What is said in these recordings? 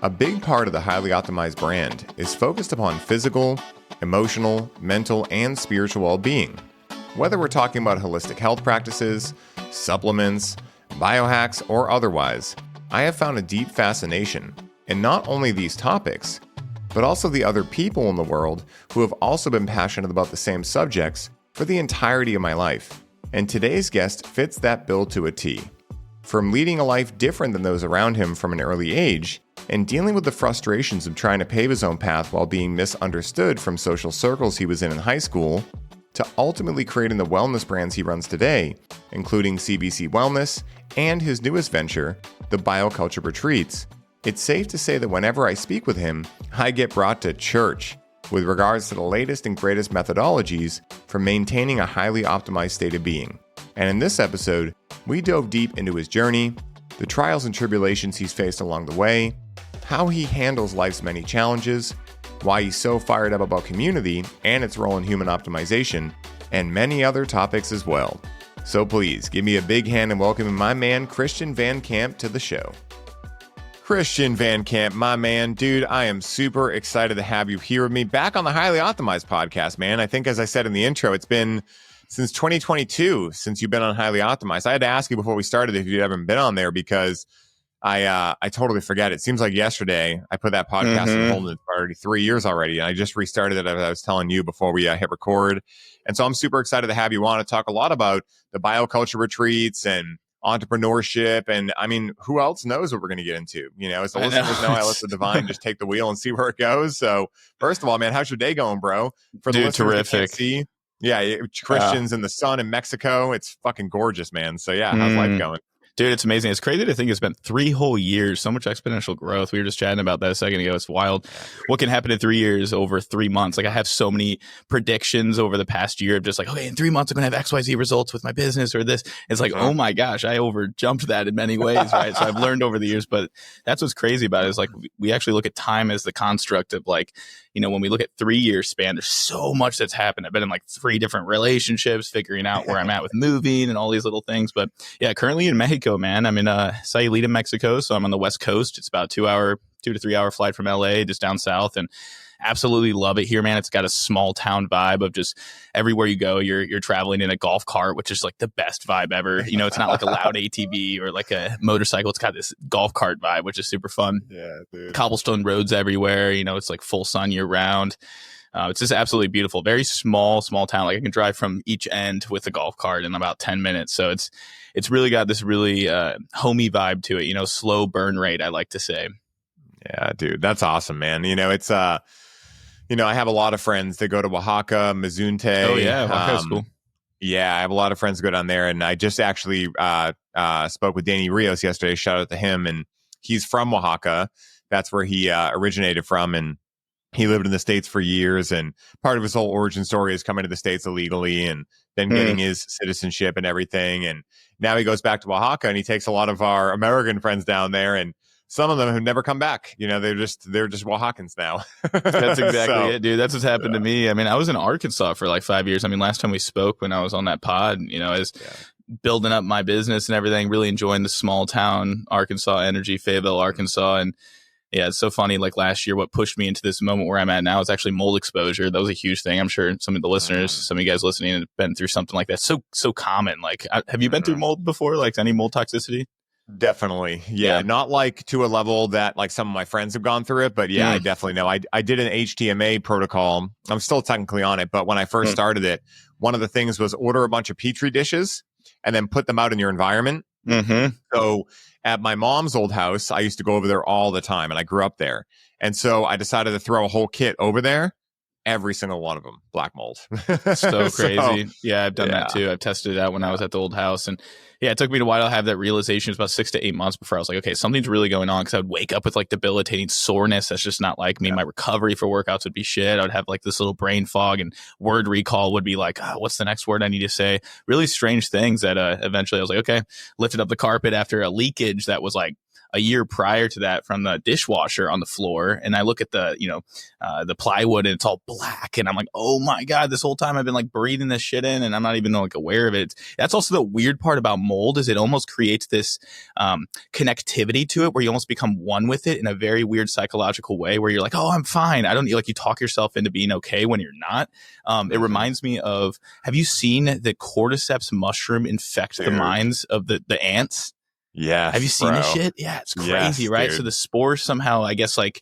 A big part of the Highly Optimized brand is focused upon physical, emotional, mental, and spiritual well-being. Whether we're talking about holistic health practices, supplements, biohacks, or otherwise, I have found a deep fascination in not only these topics, but also the other people in the world who have also been passionate about the same subjects for the entirety of my life. And today's guest fits that bill to a T. From leading a life different than those around him from an early age, and dealing with the frustrations of trying to pave his own path while being misunderstood from social circles he was in high school, to ultimately creating the wellness brands he runs today, including CVC Wellness and his newest venture, the Bioculture retreats, it's safe to say that whenever I speak with him, I get brought to church with regards to the latest and greatest methodologies for maintaining a highly optimized state of being. And in this episode, we dove deep into his journey, the trials and tribulations he's faced along the way, how he handles life's many challenges, why he's so fired up about community and its role in human optimization, and many other topics as well. So please give me a big hand in welcoming my man Christian Van Camp to the show. Christian Van Camp, my man, dude, I am super excited to have you here with me back on the Highly Optimized podcast, man. I think, as I said in the intro, it's been since 2022 since you've been on Highly Optimized. I had to ask you before we started if you'd ever been on there because I totally forget. It seems like yesterday I put that podcast on hold, and it's already 3 years already. And I just restarted it, as I was telling you before we hit record. And so I'm super excited to have you on to talk a lot about the Bioculture retreats and entrepreneurship. And I mean, who else knows what we're going to get into? You know, as the listeners know, I let the divine just take the wheel and see where it goes. So first of all, man, how's your day going, bro? For the listeners terrific. that can't see, yeah, Christians in the sun in Mexico. It's fucking gorgeous, man. So yeah, how's life going? Dude, it's amazing. It's crazy to think it's been 3 whole years. So much exponential growth. We were just chatting about that a second ago. It's wild. What can happen in 3 years over 3 months? Like, I have so many predictions over the past year of just like, okay, in 3 months, I'm going to have XYZ results with my business or this. It's like, oh my gosh, I overjumped that in many ways, right? So I've learned over the years, but that's what's crazy about it is like, we actually look at time as the construct of like, you know, when we look at 3 year span, there's so much that's happened. I've been in like 3 different relationships, figuring out where I'm at with moving and all these little things. But yeah, currently in Mexico, man. I'm in Sayulita, Mexico. So I'm on the West Coast. It's about 2 to 3 hour flight from LA, just down south. And absolutely love it here, man. It's got a small town vibe of just everywhere you go, you're traveling in a golf cart, which is like the best vibe ever. You know, it's not like a loud ATV or like a motorcycle. It's got this golf cart vibe, which is super fun. Yeah, dude. Cobblestone roads everywhere. You know, it's like full sun year round. It's just absolutely beautiful. Very small town. Like I can drive from each end with a golf cart in about 10 minutes. So it's really got this really homey vibe to it. You know, slow burn rate, I like to say. Yeah, dude, that's awesome, man. You know, it's you know, I have a lot of friends that go to Oaxaca, Mazunte. Oh yeah, Oaxaca's cool. Yeah, I have a lot of friends that go down there, and I just actually spoke with Danny Rios yesterday. Shout out to him, and he's from Oaxaca. That's where he originated from, and he lived in the States for years. And part of his whole origin story is coming to the States illegally, and then getting his citizenship and everything. And now he goes back to Oaxaca, and he takes a lot of our American friends down there, and some of them have never come back. You know, they're just Oaxacans now. That's exactly it, dude. That's what's happened to me. I mean, I was in Arkansas for like 5 years. I mean, last time we spoke when I was on that pod, you know, as building up my business and everything, really enjoying the small town Arkansas energy, Fayetteville, Arkansas. And yeah, it's so funny. Like last year, what pushed me into this moment where I'm at now is actually mold exposure. That was a huge thing. I'm sure some of the listeners, some of you guys listening have been through something like that. So common. Like, have you been through mold before? Like any mold toxicity? Definitely. Yeah. Not like to a level that like some of my friends have gone through it, but yeah, I definitely know. I did an HTMA protocol. I'm still technically on it, but when I first started it, one of the things was order a bunch of Petri dishes and then put them out in your environment. So at my mom's old house, I used to go over there all the time, and I grew up there. And so I decided to throw a whole kit over there. Every single one of them, black mold. So crazy. Yeah, I've done that too. I've tested it out when I was at the old house. And yeah, it took me a while to have that realization. It was about 6 to 8 months before I was like, okay, something's really going on. Because I would wake up with like debilitating soreness. That's just not like me. My recovery for workouts would be shit. I would have like this little brain fog, and word recall would be like, oh, what's the next word I need to say? Really strange things that eventually I was like, okay, lifted up the carpet after a leakage that was like a year prior to that from the dishwasher on the floor. And I look at the, the plywood and it's all black. And I'm like, oh my God, this whole time I've been like breathing this shit in and I'm not even like aware of it. That's also the weird part about mold is it almost creates this connectivity to it where you almost become one with it in a very weird psychological way where you're like, oh, I'm fine. I don't like you talk yourself into being okay when you're not. It reminds me of, have you seen the cordyceps mushroom infect the minds of the ants? Yeah. Have you seen this shit? Yeah, it's crazy, right? Dude. So the spores somehow, I guess, like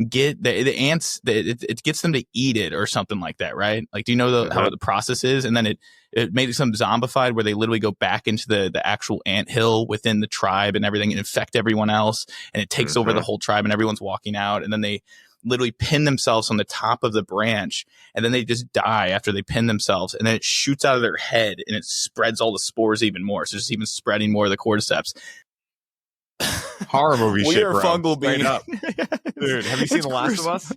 get the ants, it gets them to eat it or something like that, right? Like, do you know how the process is? And then it makes them zombified where they literally go back into the actual ant hill within the tribe and everything and infect everyone else. And it takes over the whole tribe and everyone's walking out. And then they literally pin themselves on the top of the branch and then they just die after they pin themselves. And then it shoots out of their head and it spreads all the spores even more. So it's even spreading more of the cordyceps. Horror movie shit, bro. Fungal being up. Dude, have you seen The Last of Us?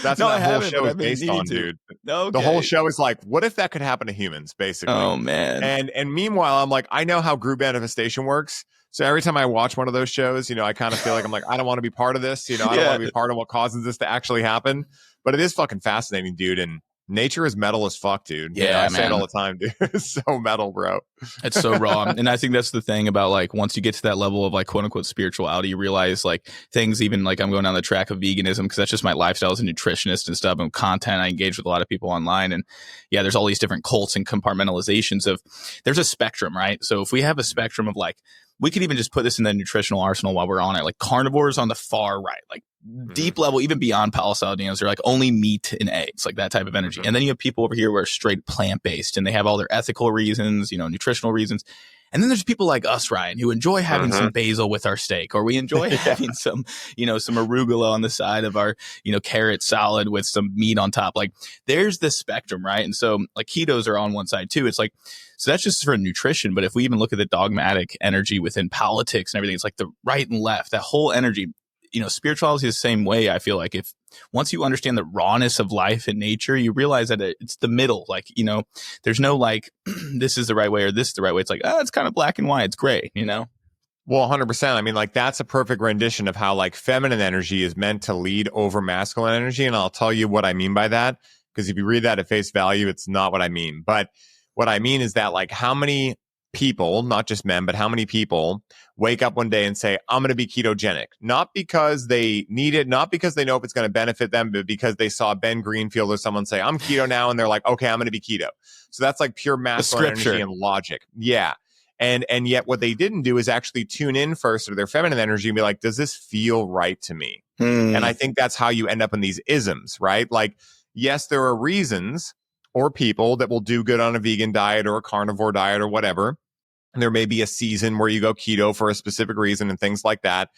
That's no, what that whole show is based on, dude. Okay. The whole show is like, what if that could happen to humans, basically? Oh, man. And meanwhile, I'm like, I know how group manifestation works. So every time I watch one of those shows, I kind of feel like I'm like, I don't want to be part of this. I don't want to be part of what causes this to actually happen. But it is fucking fascinating, dude. And nature is metal as fuck, dude. Yeah, I say it all the time, dude. It's so metal, bro. It's so raw. And I think that's the thing about like once you get to that level of like quote unquote spirituality, you realize like things even like I'm going down the track of veganism because that's just my lifestyle as a nutritionist and stuff and content. I engage with a lot of people online. And yeah, there's all these different cults and compartmentalizations of there's a spectrum, right? So if we have a spectrum of like, we could even just put this in the nutritional arsenal while we're on it. Like carnivores on the far right, like deep level, even beyond palisadinos, they're like only meat and eggs, like that type of energy. And then you have people over here who are straight plant-based and they have all their ethical reasons, nutritional reasons. And then there's people like us, Ryan, who enjoy having some basil with our steak, or we enjoy having some, some arugula on the side of our, carrot salad with some meat on top. Like there's the spectrum, right? And so like ketos are on one side too. It's like, so that's just for nutrition. But if we even look at the dogmatic energy within politics and everything, it's like the right and left, that whole energy, spirituality is the same way. I feel like if once you understand the rawness of life and nature, you realize that it's the middle. Like, there's no like, this is the right way or this is the right way. It's like, it's kind of black and white. It's gray, Well, 100%. I mean, like that's a perfect rendition of how like feminine energy is meant to lead over masculine energy. And I'll tell you what I mean by that. Because if you read that at face value, it's not what I mean. But what I mean is that like how many people, not just men, but how many people wake up one day and say, I'm going to be ketogenic, not because they need it, not because they know if it's going to benefit them, but because they saw Ben Greenfield or someone say, I'm keto now. And they're like, okay, I'm going to be keto. So that's like pure masculine energy and logic. Yeah. And yet what they didn't do is actually tune in first to their feminine energy and be like, does this feel right to me? And I think that's how you end up in these isms, right? Like, yes, there are reasons or people that will do good on a vegan diet or a carnivore diet or whatever. And there may be a season where you go keto for a specific reason and things like that.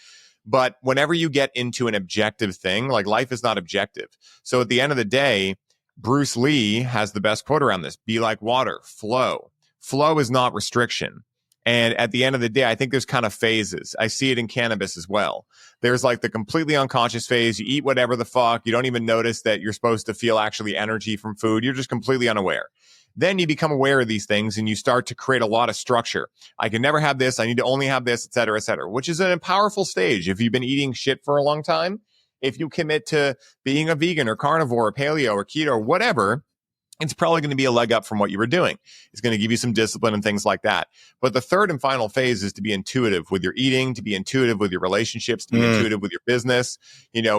But whenever you get into an objective thing, like life is not objective. So at the end of the day, Bruce Lee has the best quote around this. Be like water, flow. Flow is not restriction. And at the end of the day, I think there's kind of phases. I see it in cannabis as well. There's like the completely unconscious phase. You eat whatever the fuck. You don't even notice that you're supposed to feel actually energy from food. You're just completely unaware. Then you become aware of these things and you start to create a lot of structure. I can never have this. I need to only have this, et cetera, which is a powerful stage. If you've been eating shit for a long time, if you commit to being a vegan or carnivore or paleo or keto or whatever, it's probably going to be a leg up from what you were doing. It's going to give you some discipline and things like that. But the third and final phase is to be intuitive with your eating, to be intuitive with your relationships, to be intuitive with your business.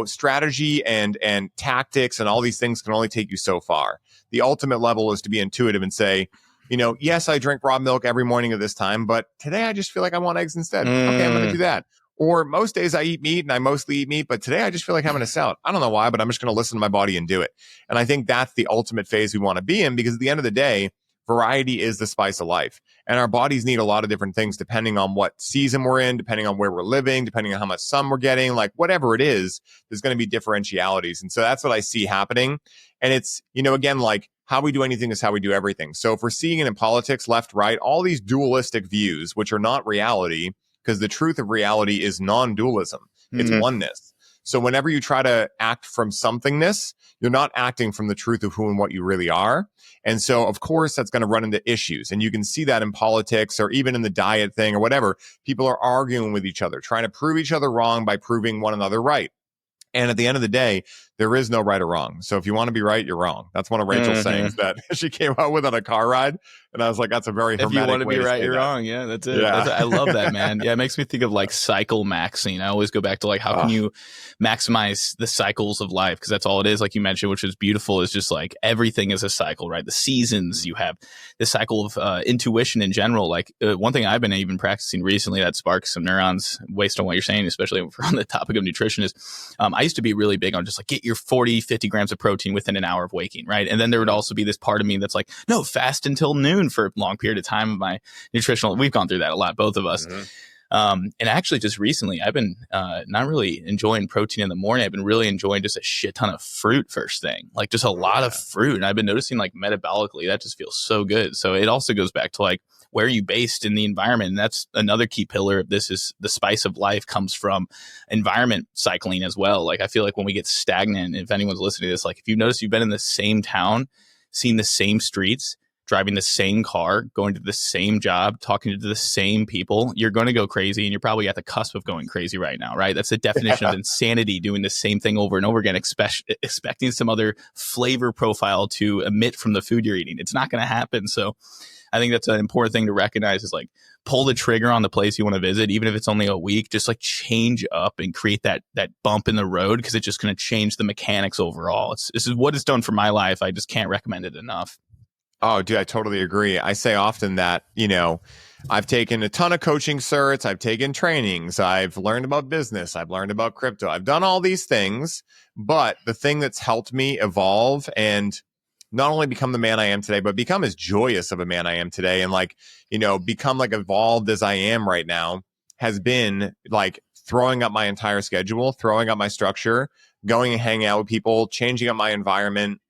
Strategy and tactics and all these things can only take you so far. The ultimate level is to be intuitive and say, yes, I drink raw milk every morning at this time, but today I just feel like I want eggs instead. Okay, I'm going to do that. Or most days I eat meat and I mostly eat meat, but today I just feel like having a salad. I don't know why, but I'm just going to listen to my body and do it. And I think that's the ultimate phase we want to be in, because at the end of the day, variety is the spice of life. And our bodies need a lot of different things depending on what season we're in, depending on where we're living, depending on how much sun we're getting, like whatever it is, there's going to be differentialities. And so that's what I see happening. And it's, again, like how we do anything is how we do everything. So if we're seeing it in politics, left, right, all these dualistic views, which are not reality, because the truth of reality is non-dualism. It's oneness. So whenever you try to act from somethingness, you're not acting from the truth of who and what you really are. And so, of course, that's going to run into issues. And you can see that in politics or even in the diet thing or whatever. People are arguing with each other, trying to prove each other wrong by proving one another right. And at the end of the day, there is no right or wrong. So if you want to be right, you're wrong. That's one of Rachel's sayings that she came out with on a car ride. And I was like, that's a very hermetic way to say that. If you want to be right, you're wrong. Yeah, that's it. Yeah. I love that, man. Yeah, it makes me think of like cycle maxing. I always go back to like, how can you maximize the cycles of life? Because that's all it is, like you mentioned, which is beautiful. Is just like everything is a cycle, right? The seasons, you have the cycle of intuition in general. Like one thing I've been even practicing recently that sparks some neurons based on what you're saying, especially on the topic of nutrition is I used to be really big on just like get your 40, 50 grams of protein within an hour of waking, right? And then there would also be this part of me that's like, no, fast until noon for a long period of time of my nutritional. We've gone through that a lot, both of us. And actually just recently, I've been not really enjoying protein in the morning. I've been really enjoying just a shit ton of fruit first thing, like just a lot of fruit. And I've been noticing like metabolically, that just feels so good. So it also goes back to like, where are you based in the environment? And that's another key pillar of this is the spice of life comes from environment cycling as well. Like I feel like when we get stagnant, if anyone's listening to this, like if you notice you've been in the same town, seen the same streets, driving the same car, going to the same job, talking to the same people, you're going to go crazy. And you're probably at the cusp of going crazy right now, right? That's the definition of insanity, doing the same thing over and over again, expecting some other flavor profile to emit from the food you're eating. It's not going to happen. So I think that's an important thing to recognize is like pull the trigger on the place you want to visit, even if it's only a week, just like change up and create that bump in the road because it's just going to change the mechanics overall. This is what it's done for my life. I just can't recommend it enough. Oh, dude, I totally agree. I say often that, I've taken a ton of coaching certs. I've taken trainings. I've learned about business. I've learned about crypto. I've done all these things. But the thing that's helped me evolve and not only become the man I am today, but become as joyous of a man I am today and become like evolved as I am right now has been like throwing up my entire schedule, throwing up my structure, going and hanging out with people, changing up my environment,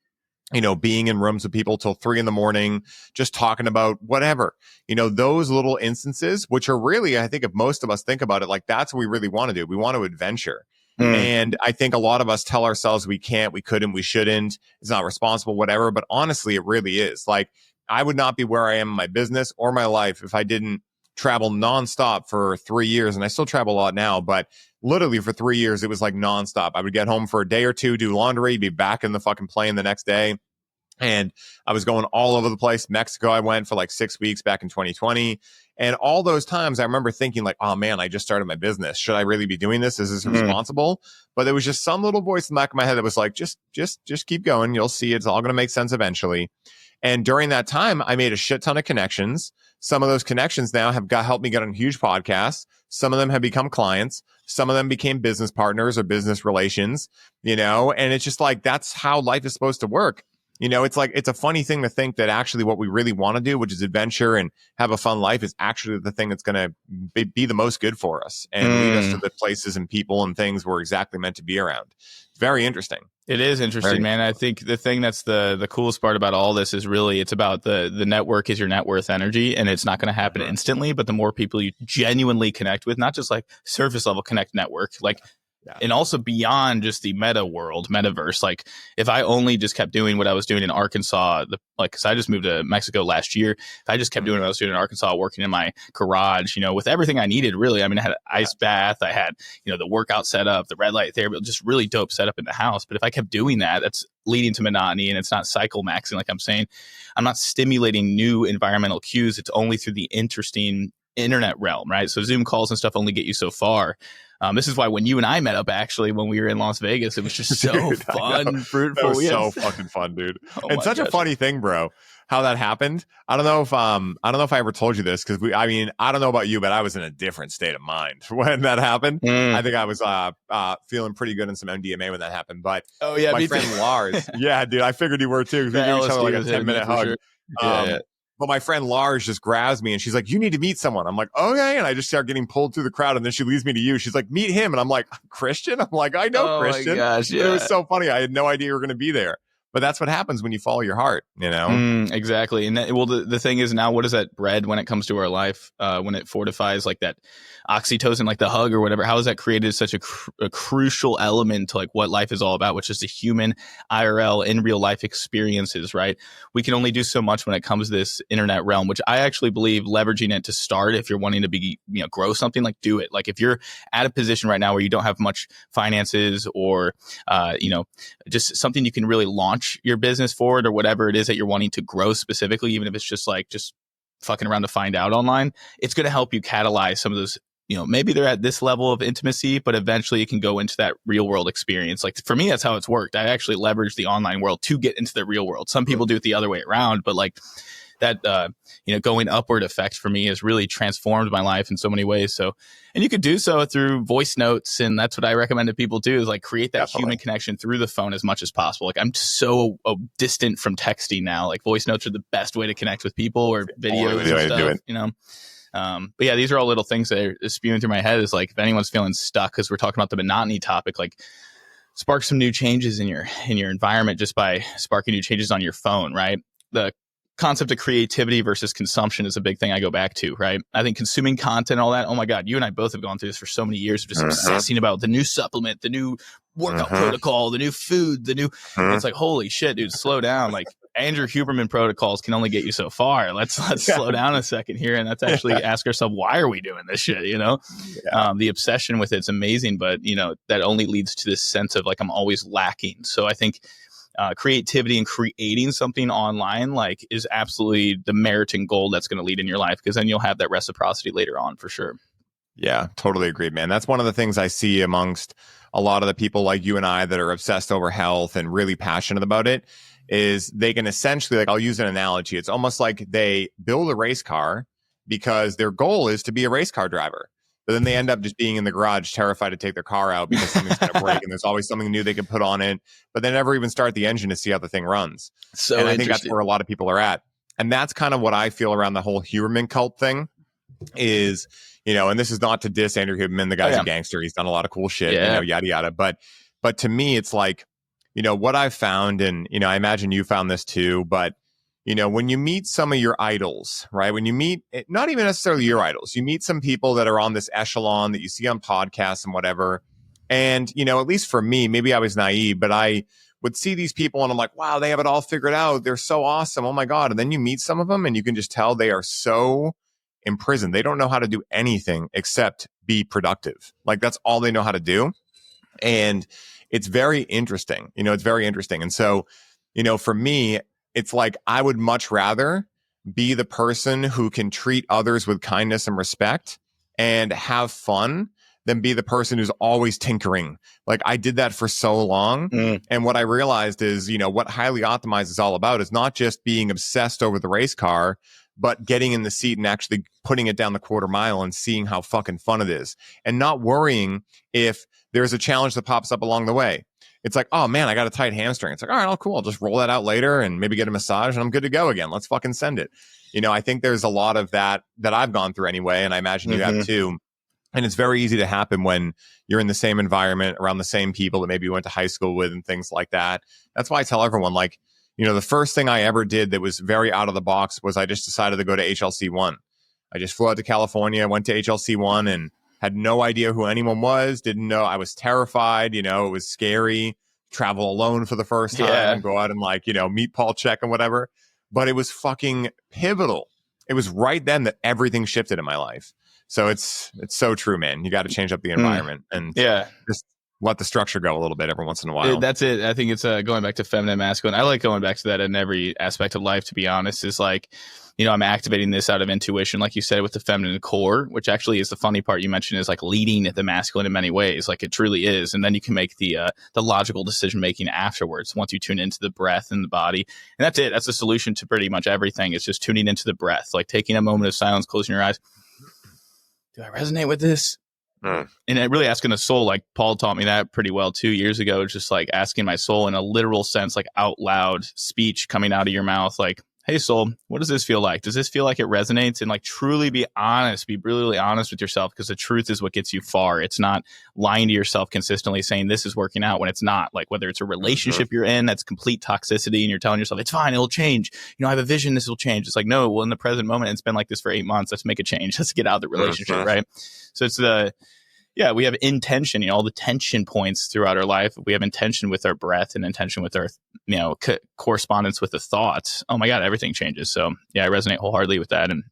being in rooms with people till 3 a.m, just talking about whatever, those little instances, which are really, I think if most of us think about it, like that's what we really want to do. We want to adventure. And I think a lot of us tell ourselves we can't, we couldn't, we shouldn't, it's not responsible, whatever. But honestly, it really is. Like I would not be where I am in my business or my life if I didn't travel nonstop for 3 years. And I still travel a lot now, but literally for 3 years, it was like nonstop. I would get home for a day or two, do laundry, be back in the fucking plane the next day. And I was going all over the place. Mexico, I went for like 6 weeks back in 2020. And all those times I remember thinking like, oh man, I just started my business. Should I really be doing this? Is this responsible? But there was just some little voice in the back of my head that was like, just keep going. You'll see it's all going to make sense eventually. And during that time, I made a shit ton of connections. Some of those connections now have helped me get on huge podcasts. Some of them have become clients. Some of them became business partners or business relations, and it's just like, that's how life is supposed to work. It's like, it's a funny thing to think that actually what we really want to do, which is adventure and have a fun life, is actually the thing that's going to be the most good for us and lead us to the places and people and things we're exactly meant to be around. It's very interesting. It is interesting, man. I think the thing that's the coolest part about all this is really it's about the network is your net worth energy, and it's not going to happen instantly. But the more people you genuinely connect with, not just like surface level connect network, like and also beyond just the metaverse. Like if I only just kept doing what I was doing in Arkansas, because I just moved to Mexico last year, if I just kept doing what I was doing in Arkansas, working in my garage, with everything I needed, really. I mean, I had an ice bath, I had, the workout setup, the red light therapy, just really dope setup in the house. But if I kept doing that, that's leading to monotony, and it's not cycle maxing. Like I'm saying, I'm not stimulating new environmental cues. It's only through the interesting internet realm, right? So Zoom calls and stuff only get you so far. This is why when you and I met up, actually, when we were in Las Vegas, it was just so fun, fruitful. That was so fucking fun, dude. And such a funny thing, bro, how that happened. I don't know if I ever told you this, because I don't know about you, but I was in a different state of mind when that happened. I think I was feeling pretty good in some MDMA when that happened. But my friend Lars, yeah, dude, I figured you were too, because we gave each other like a 10-minute hug. Sure. But my friend Lars just grabs me and she's like, you need to meet someone. I'm like, okay. And I just start getting pulled through the crowd. And then she leads me to you. She's like, meet him. And I'm like, Christian? I'm like, I know Christian. My gosh, yeah. It was so funny. I had no idea you were going to be there. But that's what happens when you follow your heart, you know? Exactly. And the thing is now, what is that bred when it comes to our life? When it fortifies like that oxytocin, like the hug or whatever, how has that created such a crucial element to like what life is all about, which is the human IRL in real life experiences, right? We can only do so much when it comes to this internet realm, which I actually believe leveraging it to start, if you're wanting to be, grow something, like do it. Like if you're at a position right now where you don't have much finances or, just something you can really launch your business forward or whatever it is that you're wanting to grow specifically, even if it's just fucking around to find out online, it's going to help you catalyze some of those, maybe they're at this level of intimacy, but eventually it can go into that real world experience. Like for me, that's how it's worked. I actually leveraged the online world to get into the real world. Some people do it the other way around, but like that, going upward effect for me has really transformed my life in so many ways. So, and you could do so through voice notes. And that's what I recommend that people do, is like create that human connection through the phone as much as possible. Like I'm so distant from texting now. Like voice notes are the best way to connect with people, or videos and stuff, but yeah, these are all little things that are spewing through my head. Is like, if anyone's feeling stuck, because we're talking about the monotony topic, like spark some new changes in your environment just by sparking new changes on your phone, right? The concept of creativity versus consumption is a big thing I go back to, right? I think consuming content, all that, oh my God, you and I both have gone through this for so many years of just obsessing about the new supplement, the new workout protocol, the new food, it's like, holy shit, dude, slow down. Like Andrew Huberman protocols can only get you so far. Let's slow down a second here. And let's actually ask ourselves, why are we doing this shit? The obsession with it's amazing, but that only leads to this sense of like, I'm always lacking. So I think creativity and creating something online is absolutely the meriting goal that's going to lead in your life, because then you'll have that reciprocity later on for sure. Yeah, totally agreed, man. That's one of the things I see amongst a lot of the people like you and I that are obsessed over health and really passionate about it, is they can essentially, like, I'll use an analogy. It's almost like they build a race car because their goal is to be a race car driver. But then they end up just being in the garage, terrified to take their car out because something's going to break and there's always something new they can put on it. But they never even start the engine to see how the thing runs. And I think that's where a lot of people are at. And that's kind of what I feel around the whole Huberman cult thing is, and this is not to diss Andrew Huberman. The guy's a gangster. He's done a lot of cool shit, yada, yada. But to me, it's like, what I've found, and, I imagine you found this too, but when you meet some of your idols, right? When you meet, not even necessarily your idols, you meet some people that are on this echelon that you see on podcasts and whatever. And, at least for me, maybe I was naive, but I would see these people and I'm like, wow, they have it all figured out. They're so awesome. Oh my God. And then you meet some of them and you can just tell they are so imprisoned. They don't know how to do anything except be productive. Like that's all they know how to do. And it's very interesting. It's very interesting. And so, for me, it's like I would much rather be the person who can treat others with kindness and respect and have fun than be the person who's always tinkering. Like I did that for so long. And what I realized is, what highly optimized is all about is not just being obsessed over the race car, but getting in the seat and actually putting it down the quarter mile and seeing how fucking fun it is and not worrying if there's a challenge that pops up along the way. It's like, oh man, I got a tight hamstring. It's like, all right, oh cool. I'll just roll that out later and maybe get a massage and I'm good to go again. Let's fucking send it. I think there's a lot of that I've gone through anyway. And I imagine you have too. And it's very easy to happen when you're in the same environment around the same people that maybe you went to high school with and things like that. That's why I tell everyone, like, the first thing I ever did that was very out of the box was I just decided to go to HLC1. I just flew out to California, went to HLC1 and had no idea who anyone was. Didn't know. I was terrified. It was scary. Travel alone for the first time and go out and meet Paul Chek and whatever. But it was fucking pivotal. It was right then that everything shifted in my life. So it's so true, man. You got to change up the environment and just let the structure go a little bit every once in a while. That's it. I think it's going back to feminine, masculine. I like going back to that in every aspect of life, to be honest. Is like, I'm activating this out of intuition, like you said, with the feminine core, which actually is the funny part you mentioned, is like leading the masculine in many ways. Like it truly is. And then you can make the logical decision making afterwards once you tune into the breath and the body. And that's it. That's the solution to pretty much everything. It's just tuning into the breath, like taking a moment of silence, closing your eyes. Do I resonate with this? And really asking the soul, like Paul taught me that pretty well 2 years ago, just like asking my soul in a literal sense, like out loud speech coming out of your mouth, like, hey soul, what does this feel like? Does this feel like it resonates? And like truly be honest, be brutally honest with yourself, because the truth is what gets you far. It's not lying to yourself consistently saying this is working out when it's not. Like whether it's a relationship you're in that's complete toxicity and you're telling yourself it's fine, it'll change. I have a vision, this will change. It's like, no, well, in the present moment, it's been like this for 8 months. Let's make a change. Let's get out of the relationship, right? So it's we have intention, all the tension points throughout our life. We have intention with our breath and intention with our, correspondence with the thoughts. Oh my God, everything changes. So yeah, I resonate wholeheartedly with that. And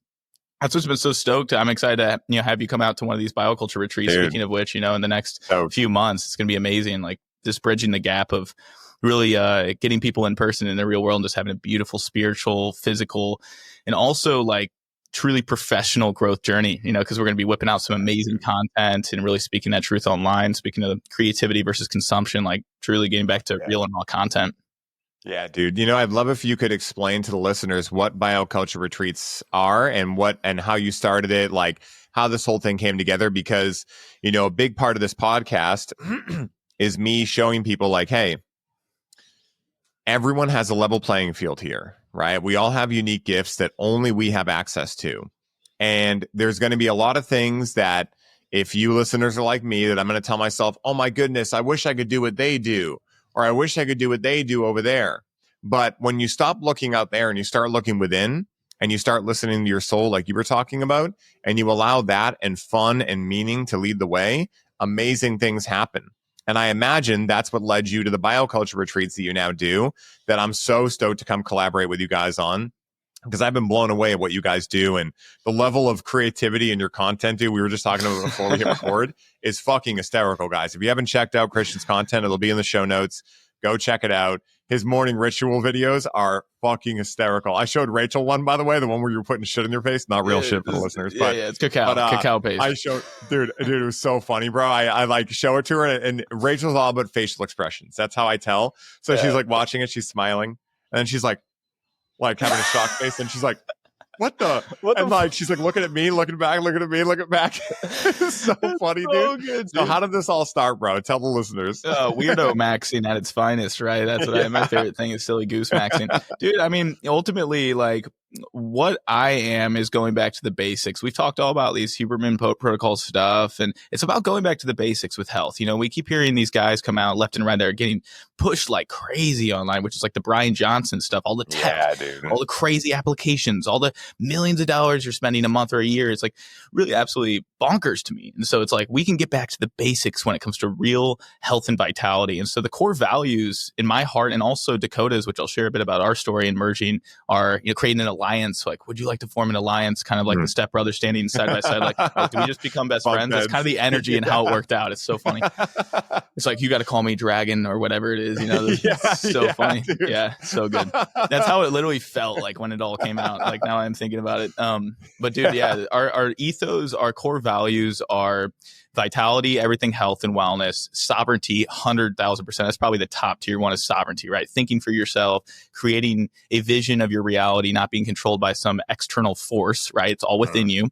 that's what's been so stoked. I'm excited to, have you come out to one of these Bioculture retreats. Dude. Speaking of which, in the next few months, it's going to be amazing. Like just bridging the gap of really getting people in person in the real world and just having a beautiful spiritual, physical, and also like truly professional growth journey, because we're going to be whipping out some amazing content and really speaking that truth online, speaking of creativity versus consumption, like truly getting back to real and raw content. Yeah, dude. I'd love if you could explain to the listeners what Bioculture retreats are and how you started it, like how this whole thing came together, because, a big part of this podcast is me showing people like, hey, everyone has a level playing field here, right? We all have unique gifts that only we have access to. And there's going to be a lot of things that if you listeners are like me, that I'm going to tell myself, oh my goodness, I wish I could do what they do, or I wish I could do what they do over there. But when you stop looking out there and you start looking within and you start listening to your soul, like you were talking about, and you allow that and fun and meaning to lead the way, amazing things happen. And I imagine that's what led you to the Bioculture retreats that you now do, that I'm so stoked to come collaborate with you guys on, because I've been blown away at what you guys do, and the level of creativity in your content, dude, we were just talking about before we hit record, is fucking hysterical, guys. If you haven't checked out Christian's content, it'll be in the show notes. Go check it out. His morning ritual videos are fucking hysterical. I showed Rachel one, by the way, the one where you were putting shit in your face. Not real shit for the listeners, but it's cacao paste. I showed, dude, it was so funny, bro. I like show it to her, and Rachel's all about facial expressions. That's how I tell. So she's like watching it, she's smiling, and then she's like having a shock face, and she's like, what the? And like, she's like looking at me, looking back, looking at me, looking back. It's so funny, dude. Good, so how did this all start, bro? Tell the listeners. Weirdo maxing at its finest, right? That's what my favorite thing is, silly goose maxing. Dude, I mean, ultimately, like, what I am is going back to the basics. We've talked all about these Huberman protocol stuff, and it's about going back to the basics with health. We keep hearing these guys come out left and right that are getting pushed like crazy online, which is like the Brian Johnson stuff, all the tech, all the crazy applications, all the millions of dollars you're spending a month or a year. It's like really absolutely bonkers to me. And so it's like we can get back to the basics when it comes to real health and vitality. And so the core values in my heart, and also Dakota's, which I'll share a bit about our story and merging, are creating an alliance. Like, would you like to form an alliance? Kind of like the stepbrothers standing side by side. Like, do we just become best friends? That's kind of the energy and how it worked out. It's so funny. It's like, you got to call me dragon or whatever it is. It's so funny. Dude. Yeah, so good. That's how it literally felt like when it all came out. Like now I'm thinking about it. But dude, yeah, our ethos, our core values are vitality, everything health and wellness, sovereignty, 100,000%. That's probably the top tier one, is sovereignty, right? Thinking for yourself, creating a vision of your reality, not being controlled by some external force, right? It's all within you.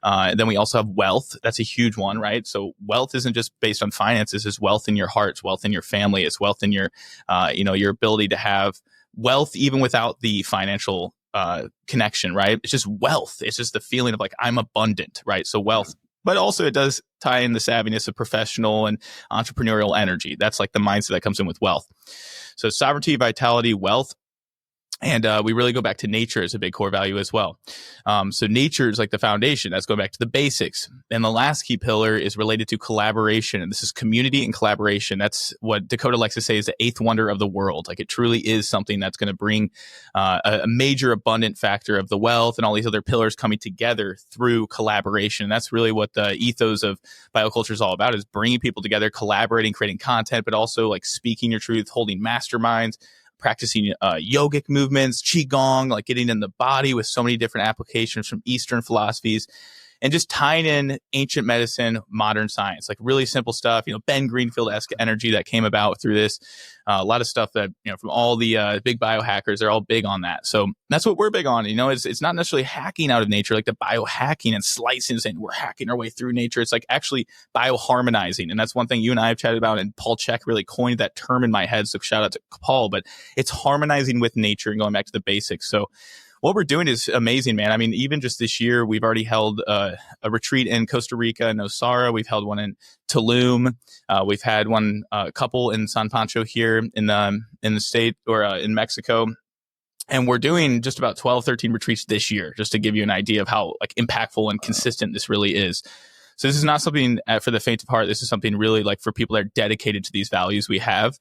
Then we also have wealth. That's a huge one, right? So wealth isn't just based on finances. It's wealth in your heart. It's wealth in your family. It's wealth in your, your ability to have wealth even without the financial connection, right? It's just wealth. It's just the feeling of like, I'm abundant, right? So wealth. But also it does tie in the savviness of professional and entrepreneurial energy. That's like the mindset that comes in with wealth. So sovereignty, vitality, wealth. And we really go back to nature as a big core value as well. So nature is like the foundation. That's going back to the basics. And the last key pillar is related to collaboration. And this is community and collaboration. That's what Dakota likes to say is the eighth wonder of the world. Like it truly is something that's going to bring a major abundant factor of the wealth and all these other pillars coming together through collaboration. And that's really what the ethos of Bioculture is all about, is bringing people together, collaborating, creating content, but also like speaking your truth, holding masterminds, practicing yogic movements, qigong, like getting in the body with so many different applications from Eastern philosophies, and just tying in ancient medicine, modern science, like really simple stuff, Ben Greenfield-esque energy that came about through this. A lot of stuff that, from all the big biohackers, they're all big on that. So that's what we're big on. It's not necessarily hacking out of nature, like the biohacking and slicing and saying we're hacking our way through nature. It's like actually bioharmonizing. And that's one thing you and I have chatted about. And Paul Chek really coined that term in my head. So shout out to Paul, but it's harmonizing with nature and going back to the basics. So what we're doing is amazing, man. I mean, even just this year, we've already held a retreat in Costa Rica and Nosara. We've held one in Tulum. We've had one couple in San Pancho here in the state, or in Mexico. And we're doing just about 12, 13 retreats this year, just to give you an idea of how like impactful and consistent this really is. So this is not something for the faint of heart. This is something really like for people that are dedicated to these values we have.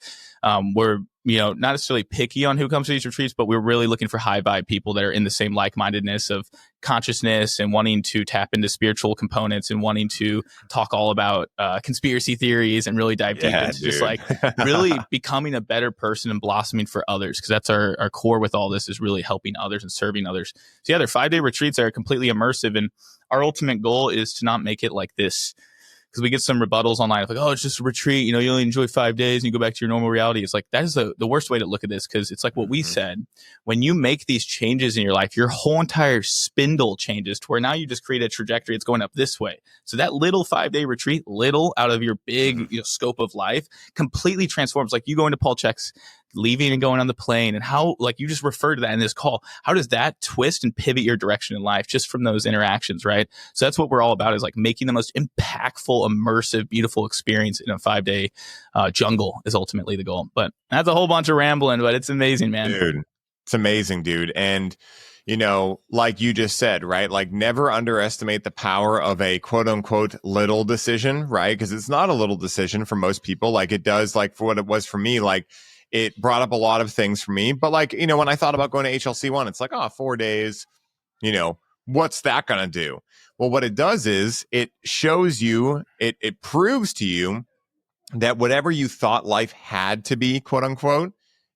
We're, not necessarily picky on who comes to these retreats, but we're really looking for high vibe people that are in the same like-mindedness of consciousness and wanting to tap into spiritual components and wanting to talk all about conspiracy theories and really dive deep into just like really becoming a better person and blossoming for others. Because that's our core with all this, is really helping others and serving others. So yeah, they're 5-day retreats that are completely immersive. And our ultimate goal is to not make it like this, because we get some rebuttals online like, oh, it's just a retreat, you only enjoy 5 days and you go back to your normal reality. It's like, that is the worst way to look at this, because it's like what we said, when you make these changes in your life, your whole entire spindle changes to where now you just create a trajectory. It's going up this way. So that little 5-day retreat, little out of your big scope of life, completely transforms. Like you go into Paul Chek's leaving and going on the plane, and how, like you just referred to that in this call, how does that twist and pivot your direction in life just from those interactions, right? So that's what we're all about, is like making the most impactful, immersive, beautiful experience in a 5-day jungle is ultimately the goal. But that's a whole bunch of rambling, but it's amazing, man. Dude, it's amazing, dude. And like you just said, right? Like never underestimate the power of a quote unquote little decision, right? Because it's not a little decision for most people. Like it does, like for what it was for me, like it brought up a lot of things for me. But like, when I thought about going to HLC1, it's like, 4 days, what's that going to do? Well, what it does is it shows you, it proves to you that whatever you thought life had to be, quote unquote,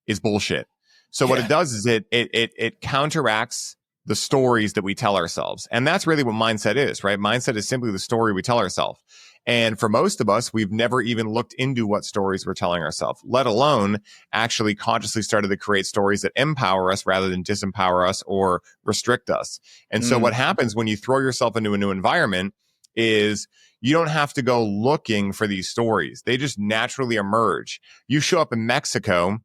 is bullshit. So what it does is it counteracts the stories that we tell ourselves. And that's really what mindset is, right? Mindset is simply the story we tell ourselves. And for most of us, we've never even looked into what stories we're telling ourselves, let alone actually consciously started to create stories that empower us rather than disempower us or restrict us. And so what happens when you throw yourself into a new environment is you don't have to go looking for these stories. They just naturally emerge. You show up in Mexico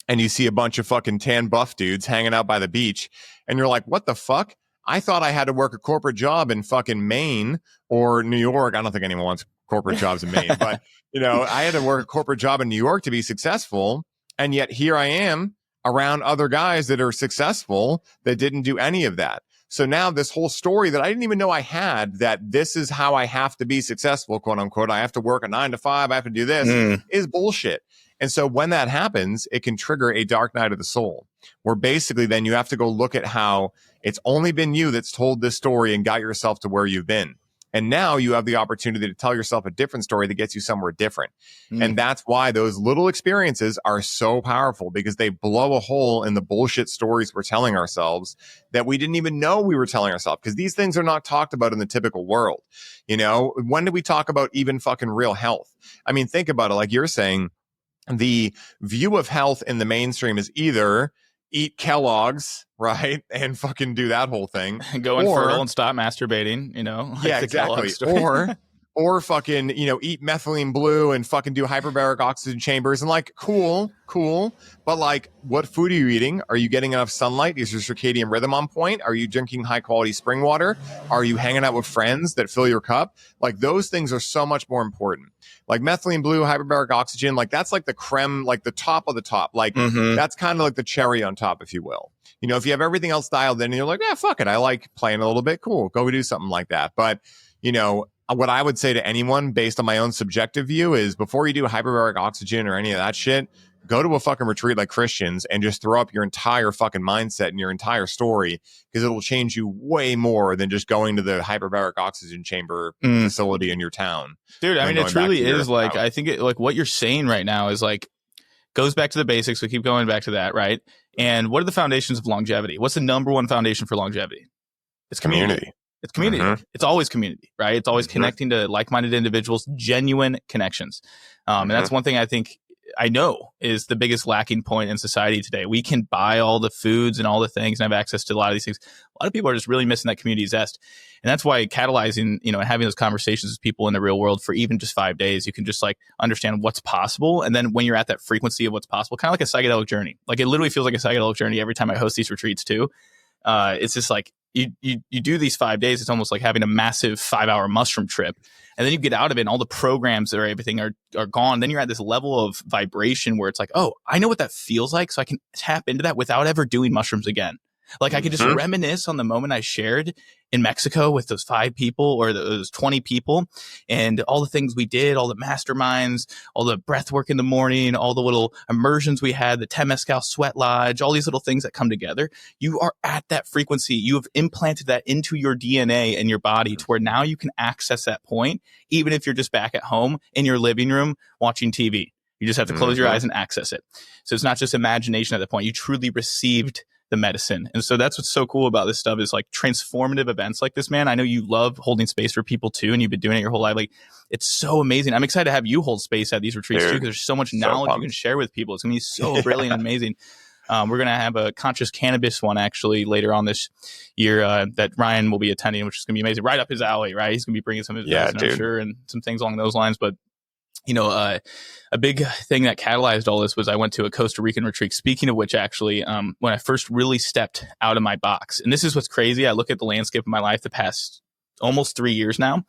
and you see a bunch of fucking tan buff dudes hanging out by the beach, and you're like, what the fuck? I thought I had to work a corporate job in fucking Maine or New York. I don't think anyone wants corporate jobs in Maine, but I had to work a corporate job in New York to be successful. And yet here I am around other guys that are successful that didn't do any of that. So now this whole story that I didn't even know I had, that this is how I have to be successful, quote unquote, I have to work a 9 to 5, I have to do this, is bullshit. And so when that happens, it can trigger a dark night of the soul, where basically then you have to go look at how it's only been you that's told this story and got yourself to where you've been. And now you have the opportunity to tell yourself a different story that gets you somewhere different. And that's why those little experiences are so powerful, because they blow a hole in the bullshit stories we're telling ourselves that we didn't even know we were telling ourselves, because these things are not talked about in the typical world. When do we talk about even fucking real health? I mean, think about it. Like you're saying, the view of health in the mainstream is either eat Kellogg's, right, and fucking do that whole thing, go infertile and stop masturbating, like yeah, exactly, or fucking eat methylene blue and fucking do hyperbaric oxygen chambers, and like cool, but like, what food are you eating? Are you getting enough sunlight? Is your circadian rhythm on point? Are you drinking high quality spring water? Are you hanging out with friends that fill your cup? Like those things are so much more important. Like methylene blue, hyperbaric oxygen, like that's like the creme, like the top of the top. Like that's kind of like the cherry on top, if you will. If you have everything else dialed in and you're like, yeah, fuck it, I like playing a little bit, cool, go do something like that. But what I would say to anyone based on my own subjective view is, before you do hyperbaric oxygen or any of that shit, go to a fucking retreat like Christians and just throw up your entire fucking mindset and your entire story, because it'll change you way more than just going to the hyperbaric oxygen chamber facility in your town. Dude, I mean, it truly is like, I think like what you're saying right now is like, goes back to the basics. We keep going back to that, right? And what are the foundations of longevity? What's the number one foundation for longevity? It's community. It's community. It's always community, right? It's always connecting to like-minded individuals, genuine connections. And that's one thing I know is the biggest lacking point in society today. We can buy all the foods and all the things and have access to a lot of these things. A lot of people are just really missing that community zest. And that's why catalyzing, and having those conversations with people in the real world for even just 5 days, you can just like understand what's possible. And then when you're at that frequency of what's possible, kind of like a psychedelic journey, like it literally feels like a psychedelic journey every time I host these retreats too. it's just like you do these 5 days. It's almost like having a massive 5-hour mushroom trip. And then you get out of it and all the programs or everything are gone. Then you're at this level of vibration where it's like, oh, I know what that feels like. So I can tap into that without ever doing mushrooms again. Like I could just reminisce on the moment I shared in Mexico with those 5 people or those 20 people and all the things we did, all the masterminds, all the breath work in the morning, all the little immersions we had, the Temescal sweat lodge, all these little things that come together. You are at that frequency. You have implanted that into your DNA and your body to where now you can access that point, even if you're just back at home in your living room watching TV. You just have to close your eyes and access it. So it's not just imagination at that point. You truly received the medicine. And so that's what's so cool about this stuff is like transformative events like this, man. I know you love holding space for people too, and you've been doing it your whole life. Like it's so amazing. I'm excited to have you hold space at these retreats too, because there's so much knowledge you can share with people. It's going to be so brilliant and amazing. We're going to have a conscious cannabis one actually later on this year that Ryan will be attending, which is going to be amazing. Right up his alley, right? He's going to be bringing some of his medicine, I'm sure, and some things along those lines. But you know, a big thing that catalyzed all this was I went to a Costa Rican retreat. Speaking of which, actually, when I first really stepped out of my box, and this is what's crazy. I look at the landscape of my life the past almost 3 years now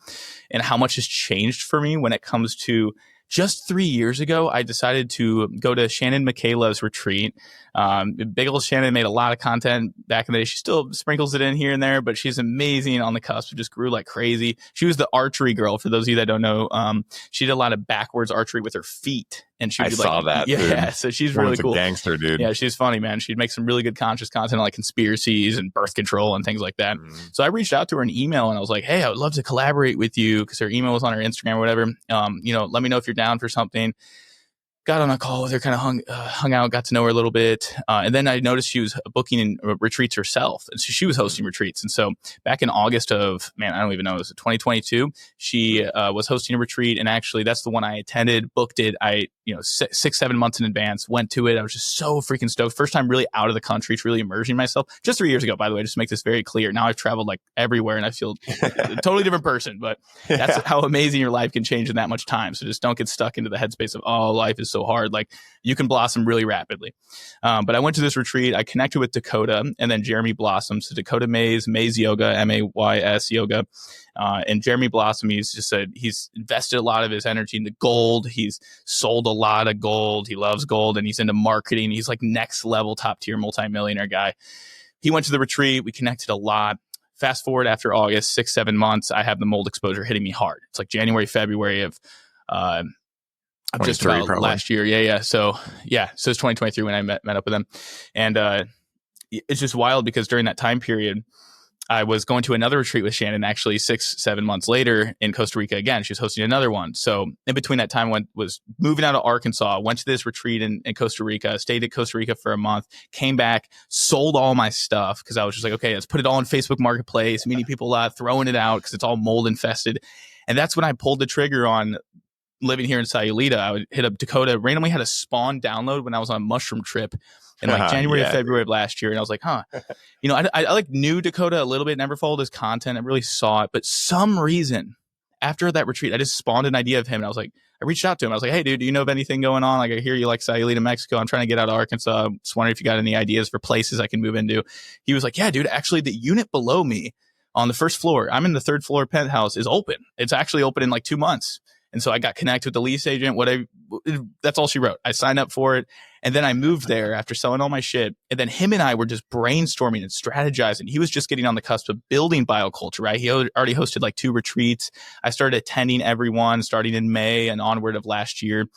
and how much has changed for me when it comes to just 3 years ago, I decided to go to Shannon Michaela's retreat. Big old Shannon made a lot of content back in the day. She still sprinkles it in here and there, but she's amazing on the cusp. It just grew like crazy. She was the archery girl. For those of you that don't know, she did a lot of backwards archery with her feet. And she would saw that. Yeah, so she's really cool. A gangster, dude. Yeah, she's funny, man. She'd make some really good conscious content on like conspiracies and birth control and things like that. So I reached out to her in email and I was like, hey, I would love to collaborate with you, because her email was on her Instagram or whatever. You know, let me know if you're down for something. Got on a call with her, kind of hung out, got to know her a little bit. And then I noticed she was booking retreats herself. And so she was hosting retreats. And so back in August of, I don't even know, it was 2022, she was hosting a retreat. And actually that's the one I attended, booked it. I, 6-7 months in advance, went to it. I was just so freaking stoked. First time really out of the country, to really immersing myself. Just 3 years ago, by the way, just to make this very clear. Now I've traveled like everywhere and I feel a totally different person. But that's how amazing your life can change in that much time. So just don't get stuck into the headspace of, oh, life is so hard. Like you can blossom really rapidly. But I went to this retreat. I connected with Dakota and then Jeremy Blossom. So Dakota Mays Yoga, Mays Yoga. And Jeremy Blossom, he's invested a lot of his energy into gold. He's sold a lot of gold. He loves gold and he's into marketing. He's like next level, top tier multimillionaire guy. He went to the retreat. We connected a lot. Fast forward after August, 6-7 months, I have the mold exposure hitting me hard. It's like January, February of just about probably. Last year. Yeah. So it's 2023 when I met up with them. And it's just wild because during that time period, I was going to another retreat with Shannon actually 6-7 months later in Costa Rica again. She was hosting another one. So in between that time, was moving out of Arkansas, went to this retreat in Costa Rica, stayed at Costa Rica for a month, came back, sold all my stuff because I was just like, okay, let's put it all on Facebook Marketplace, meeting people a lot, throwing it out because it's all mold infested. And that's when I pulled the trigger on living here in Sayulita. I would hit up Dakota, randomly had a Spawn download when I was on a mushroom trip in like January or February of last year. And I was like, I like knew Dakota a little bit, never followed his content. I really saw it. But some reason after that retreat, I just spawned an idea of him. And I was like, I reached out to him. I was like, hey, dude, do you know of anything going on? Like, I hear you like Sayulita, Mexico. I'm trying to get out of Arkansas. I'm just wondering if you got any ideas for places I can move into. He was like, yeah, dude, actually the unit below me on the first floor, I'm in the 3rd floor penthouse, is open. It's actually open in like 2 months. And so I got connected with the lease agent, that's all she wrote. I signed up for it. And then I moved there after selling all my shit. And then him and I were just brainstorming and strategizing. He was just getting on the cusp of building Bioculture, right? He already hosted like 2 retreats. I started attending every one starting in May and onward of last year. And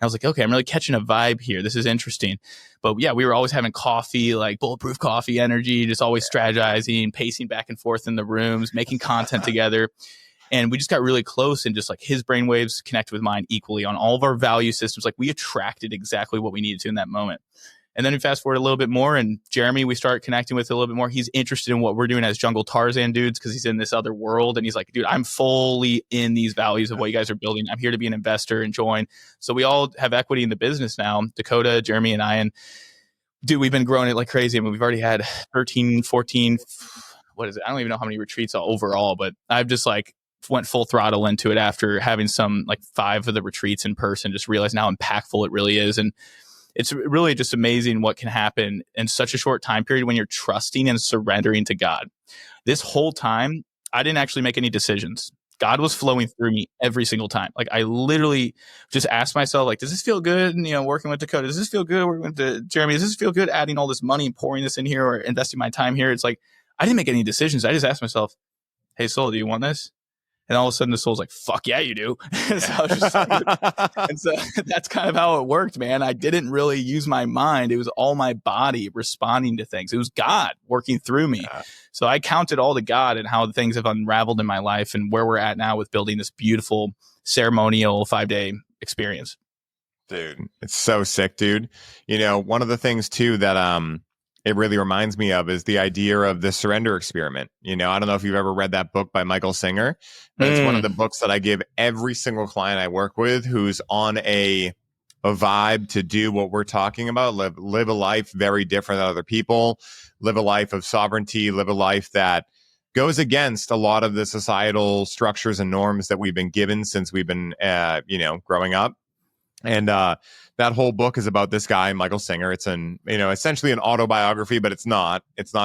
I was like, okay, I'm really catching a vibe here. This is interesting. But yeah, we were always having coffee, like bulletproof coffee energy, just always strategizing, pacing back and forth in the rooms, making content together. And we just got really close, and just like his brainwaves connected with mine equally on all of our value systems. Like we attracted exactly what we needed to in that moment. And then we fast forward a little bit more, and Jeremy, we start connecting with a little bit more. He's interested in what we're doing as Jungle Tarzan dudes because he's in this other world. And he's like, dude, I'm fully in these values of what you guys are building. I'm here to be an investor and join. So we all have equity in the business now, Dakota, Jeremy, and I. And dude, we've been growing it like crazy. I mean, we've already had 13, 14, what is it? I don't even know how many retreats overall, but I've just like went full throttle into it after having some like 5 of the retreats in person, just realizing how impactful it really is. And it's really just amazing what can happen in such a short time period when you're trusting and surrendering to God. This whole time, I didn't actually make any decisions. God was flowing through me every single time. Like I literally just asked myself, like, does this feel good? And, working with Dakota, does this feel good? Working with Jeremy, does this feel good? Adding all this money and pouring this in here or investing my time here. It's like, I didn't make any decisions. I just asked myself, hey, soul, do you want this? And all of a sudden the soul's like, fuck yeah, you do. So I was just and so that's kind of how it worked, man. I didn't really use my mind. It was all my body responding to things. It was God working through me. Yeah. So I counted all to God and how things have unraveled in my life and where we're at now with building this beautiful ceremonial 5-day experience. Dude, it's so sick, dude. One of the things too that it really reminds me of is the idea of the surrender experiment. I don't know if you've ever read that book by Michael Singer, but it's one of the books that I give every single client I work with who's on a vibe to do what we're talking about, live a life very different than other people, live a life of sovereignty, live a life that goes against a lot of the societal structures and norms that we've been given since we've been, growing up. And that whole book is about this guy, Michael Singer. It's essentially an autobiography, but it's not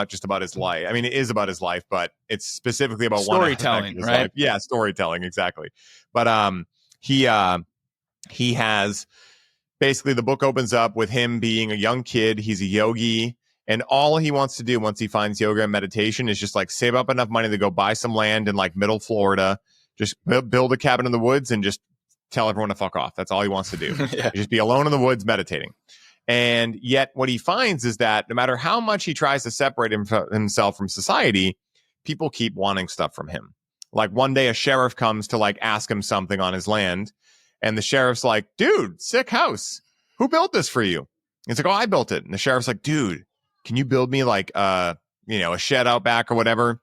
just about his life. I mean, it is about his life, but it's specifically about storytelling, right? Life. Yeah, storytelling, exactly. But he has basically, the book opens up with him being a young kid. He's a yogi, and all he wants to do once he finds yoga and meditation is just like save up enough money to go buy some land in like middle Florida, just build a cabin in the woods and just tell everyone to fuck off. That's all he wants to do. Yeah. Just be alone in the woods meditating. And yet what he finds is that no matter how much he tries to separate himself from society, people keep wanting stuff from him. Like one day a sheriff comes to like ask him something on his land. And the sheriff's like, dude, sick house. Who built this for you? He's like, oh, I built it. And the sheriff's like, dude, can you build me like, a shed out back or whatever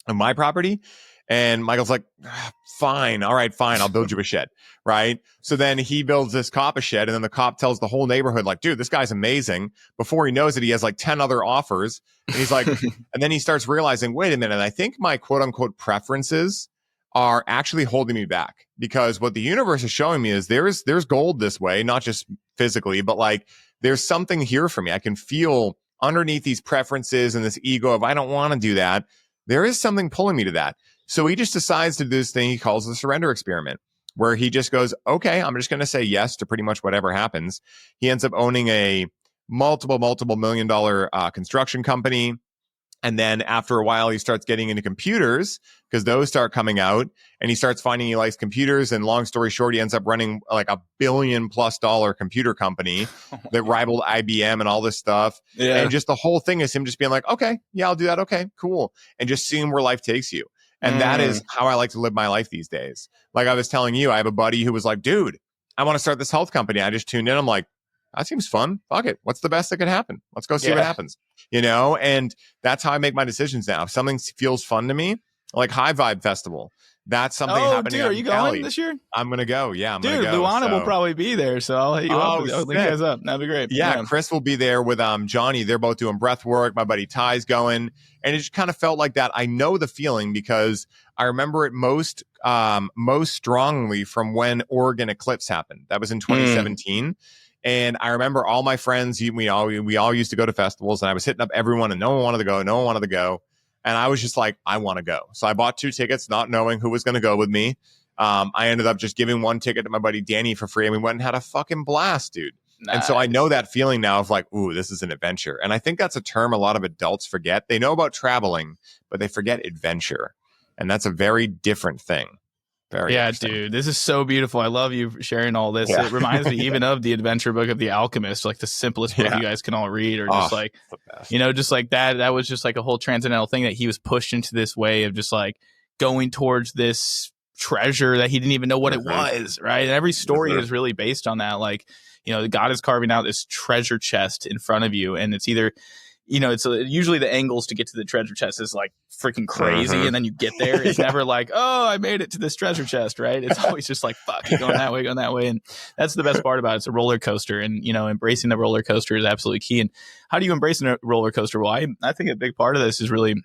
on my property? And Michael's like, fine. All right, fine. I'll build you a shed. Right. So then he builds this cop a shed, and then the cop tells the whole neighborhood, like, dude, this guy's amazing. Before he knows it, he has like 10 other offers. And he's like, and then he starts realizing, wait a minute, I think my quote unquote preferences are actually holding me back, because what the universe is showing me is there's gold this way, not just physically, but like there's something here for me. I can feel underneath these preferences and this ego of I don't want to do that. There is something pulling me to that. So he just decides to do this thing he calls the surrender experiment, where he just goes, okay, I'm just going to say yes to pretty much whatever happens. He ends up owning a multiple $1 million construction company. And then after a while, he starts getting into computers because those start coming out, and he starts finding he likes computers. And long story short, he ends up running like $1 billion+ computer company that rivaled IBM and all this stuff. Yeah. And just the whole thing is him just being like, okay, yeah, I'll do that. Okay, cool. And just seeing where life takes you. And that is how I like to live my life these days. Like I was telling you, I have a buddy who was like, dude, I want to start this health company. I just tuned in. I'm like, that seems fun. Fuck it. What's the best that could happen? Let's go see what happens. And that's how I make my decisions now. If something feels fun to me, like High Vibe Festival, that's something happening. Dude, are you going this year? I'm going to go. Yeah, I'm going to go. Luana will probably be there, so I'll hit you up. I'll link you guys up. That'd be great. Yeah, Chris will be there with Johnny. They're both doing breath work. My buddy Ty's going. And it just kind of felt like that. I know the feeling because I remember it most strongly from when Oregon eclipse happened. That was in 2017. And I remember all my friends, we all used to go to festivals, and I was hitting up everyone, and no one wanted to go. And I was just like, I want to go. So I bought 2 tickets, not knowing who was going to go with me. I ended up just giving 1 ticket to my buddy Danny for free, and we went and had a fucking blast, dude. Nice. And so I know that feeling now of like, ooh, this is an adventure. And I think that's a term a lot of adults forget. They know about traveling, but they forget adventure. And that's a very different thing. Dude, this is so beautiful. I love you sharing all this. It reminds me even of the adventure book of The Alchemist, like the simplest book you guys can all read, or just like, just like that was just like a whole transcendental thing that he was pushed into this way of just like going towards this treasure that he didn't even know what it was, right? And every story is really based on that. Like, God is carving out this treasure chest in front of you, and it's either it's usually the angles to get to the treasure chest is like freaking crazy. And then you get there. It's never like, oh, I made it to this treasure chest, right? It's always just like, fuck, going that way. And that's the best part about it. It's a roller coaster. And, embracing the roller coaster is absolutely key. And how do you embrace a roller coaster? Well, I think a big part of this is really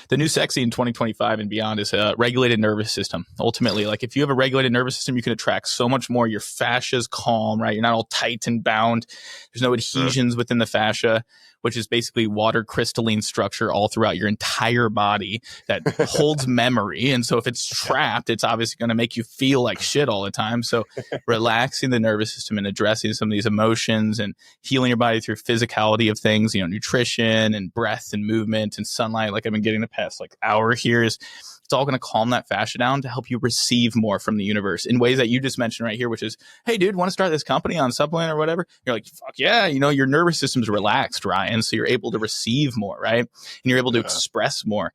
The new sexy in 2025 and beyond is a regulated nervous system. Ultimately, like if you have a regulated nervous system, you can attract so much more. Your fascia is calm, right? You're not all tight and bound. There's no adhesions within the fascia, which is basically water crystalline structure all throughout your entire body that holds memory. And so if it's trapped, it's obviously going to make you feel like shit all the time. So relaxing the nervous system and addressing some of these emotions and healing your body through physicality of things, nutrition and breath and movement and sunlight, like I've been getting the past hour here, is it's all going to calm that fascia down to help you receive more from the universe in ways that you just mentioned right here, which is, hey, dude, want to start this company on supplement or whatever? You're like, fuck yeah. Your nervous system's relaxed, Ryan. So you're able to receive more, right? And you're able to express more.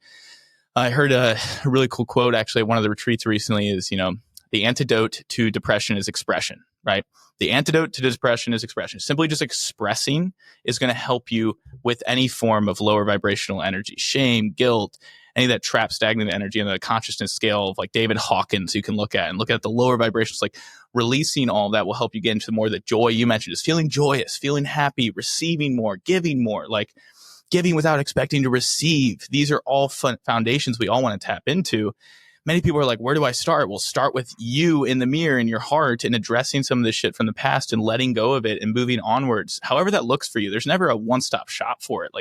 I heard a really cool quote, actually, at one of the retreats recently is, the antidote to depression is expression, right? The antidote to depression is expression. Simply just expressing is going to help you with any form of lower vibrational energy, shame, guilt, any of that trapped stagnant energy on the consciousness scale of David Hawkins you can look at the lower vibrations. Releasing all of that will help you get into more of the joy you mentioned, is feeling joyous, feeling happy, receiving more, giving giving without expecting to receive. These are all foundations we all want to tap into. Many people are like, where do I start? Well, start with you in the mirror in your heart and addressing some of this shit from the past and letting go of it and moving onwards. However that looks for you. There's never a one-stop shop for it.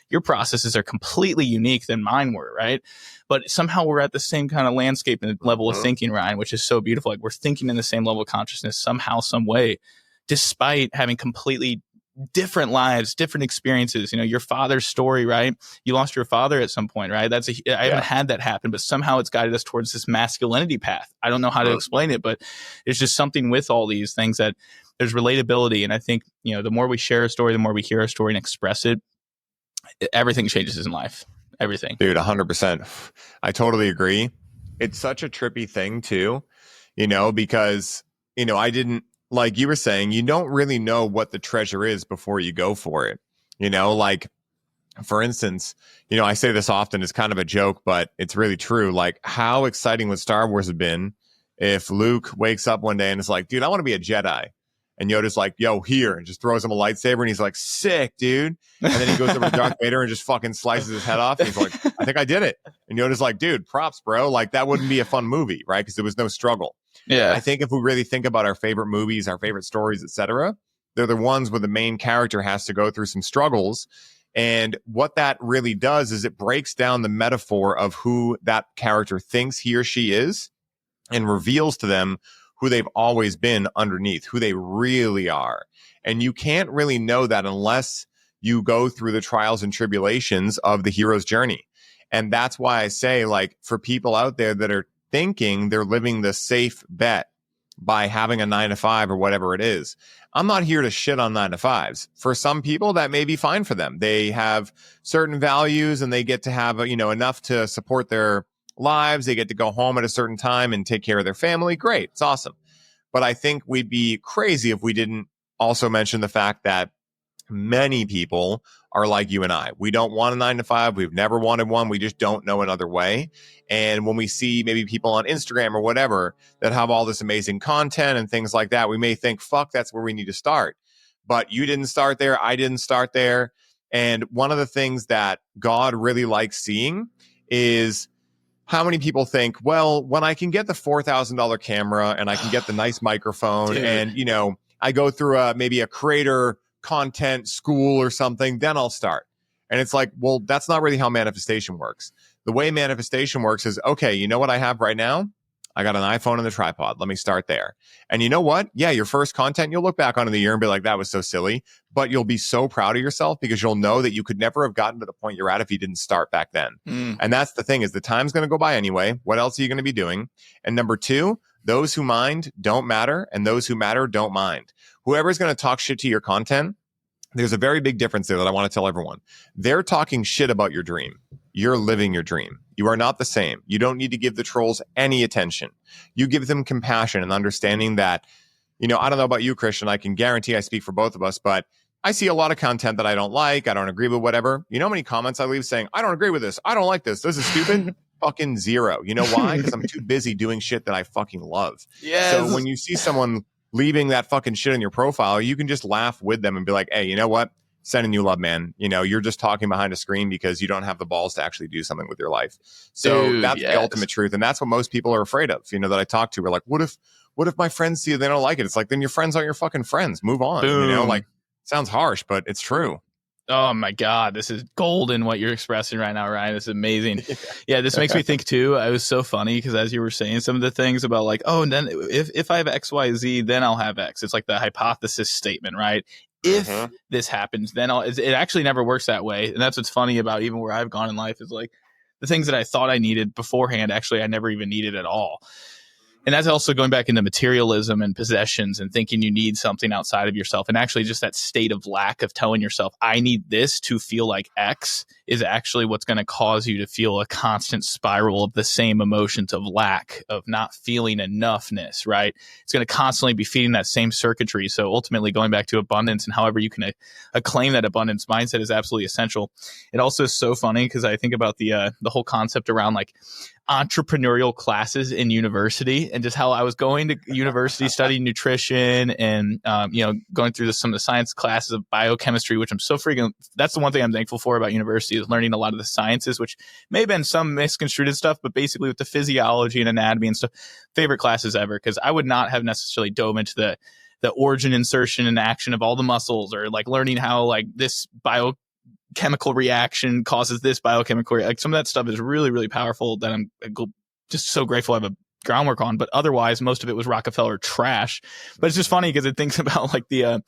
Your processes are completely unique than mine were, right? But somehow we're at the same kind of landscape and level of thinking, Ryan, which is so beautiful. We're thinking in the same level of consciousness somehow, some way, despite having completely different lives, different experiences. Your father's story, right? You lost your father at some point, right? I haven't had that happen, but somehow it's guided us towards this masculinity path. I don't know how to explain it, but it's just something with all these things that there's relatability. And I think, the more we share a story, the more we hear a story and express it, everything changes in life. Everything. Dude, 100%. I totally agree. It's such a trippy thing too, because, I didn't, like you were saying, you don't really know what the treasure is before you go for it. For instance, I say this often, it's kind of a joke, but it's really true. How exciting would Star Wars have been if Luke wakes up one day and is like, dude, I want to be a Jedi. And Yoda's like, yo, here, and just throws him a lightsaber. And he's like, sick, dude. And then he goes over to Darth Vader and just fucking slices his head off. And he's like, I think I did it. And Yoda's like, dude, props, bro. That wouldn't be a fun movie, right? Because there was no struggle. Yeah. I think if we really think about our favorite movies, our favorite stories, etc., they're the ones where the main character has to go through some struggles. And what that really does is it breaks down the metaphor of who that character thinks he or she is and reveals to them who they've always been underneath, who they really are. And you can't really know that unless you go through the trials and tribulations of the hero's journey. And that's why I say, for people out there that are thinking they're living the safe bet by having a 9-to-5 or whatever it is, I'm not here to shit on 9-to-5s. For some people, that may be fine for them. They have certain values and they get to have, enough to support their lives. They get to go home at a certain time and take care of their family. Great. It's awesome. But I think we'd be crazy if we didn't also mention the fact that many people are like you and I. We don't want a 9-to-5. We've never wanted one. We just don't know another way. And when we see maybe people on Instagram or whatever that have all this amazing content and things like that, we may think, fuck, that's where we need to start. But you didn't start there. I didn't start there. And one of the things that God really likes seeing is how many people think, well, when I can get the $4,000 camera and I can get the nice microphone and, I go through maybe a creator content school or something, then I'll start. And it's like, well, that's not really how manifestation works. The way manifestation works is, okay, you know what I have right now? I got an iPhone and the tripod. Let me start there. And you know what? Yeah, your first content, you'll look back on in the year and be like, that was so silly. But you'll be so proud of yourself because you'll know that you could never have gotten to the point you're at if you didn't start back then. And that's the thing, is the time's going to go by anyway. What else are you going to be doing? And number two, those who mind don't matter, and those who matter don't mind. Whoever's going to talk shit to your content, there's a very big difference there that I want to tell everyone. They're talking shit about your dream. You're living your dream. You are not the same. You don't need to give the trolls any attention. You give them compassion and understanding that, I don't know about you, Christian. I can guarantee I speak for both of us, but I see a lot of content that I don't like. I don't agree with whatever. You know how many comments I leave saying, I don't agree with this. I don't like this. This is stupid. Fucking zero. You know why? Because I'm too busy doing shit that I fucking love. Yes. So when you see someone leaving that fucking shit in your profile, you can just laugh with them and be like, hey, you know what? sending you love, man. You know, you're just talking behind a screen because you don't have the balls to actually do something with your life. So Dude, that's yes. the ultimate truth. And that's what most people are afraid of, you know, that I talk to. We're like, what if my friends see it, they don't like it? It's like, then your friends aren't your fucking friends. Move on. Boom. You know, like, sounds harsh, but it's true. Oh my God, this is golden what you're expressing right now, Ryan. This is amazing. Yeah, this makes me think too. It was so funny because as you were saying some of the things about like, oh, and then if I have X, Y, Z, then I'll have X. It's like the hypothesis statement, right? If this happens, then it actually never works that way. And that's what's funny about even where I've gone in life is like the things that I thought I needed beforehand, actually, I never even needed at all. And that's also going back into materialism and possessions and thinking you need something outside of yourself. And actually just that state of lack of telling yourself, I need this to feel like X is actually what's going to cause you to feel a constant spiral of the same emotions of lack, of not feeling enoughness, right? It's going to constantly be feeding that same circuitry. So ultimately going back to abundance and however you can acclaim that abundance mindset is absolutely essential. It also is so funny because I think about the whole concept around like entrepreneurial classes in university and just how I was going to university studying nutrition and, going through some of the science classes of biochemistry, which I'm so freaking, that's the one thing I'm thankful for about university is learning a lot of the sciences, which may have been some misconstrued stuff, but basically with the physiology and anatomy and stuff, favorite classes ever. Cause I would not have necessarily dove into the origin, insertion and action of all the muscles or like learning how like this biochemical reaction causes this biochemical like some of that stuff is really, really powerful that I'm just so grateful I have a groundwork on, but otherwise most of it was Rockefeller trash. But it's just funny because it thinks about like the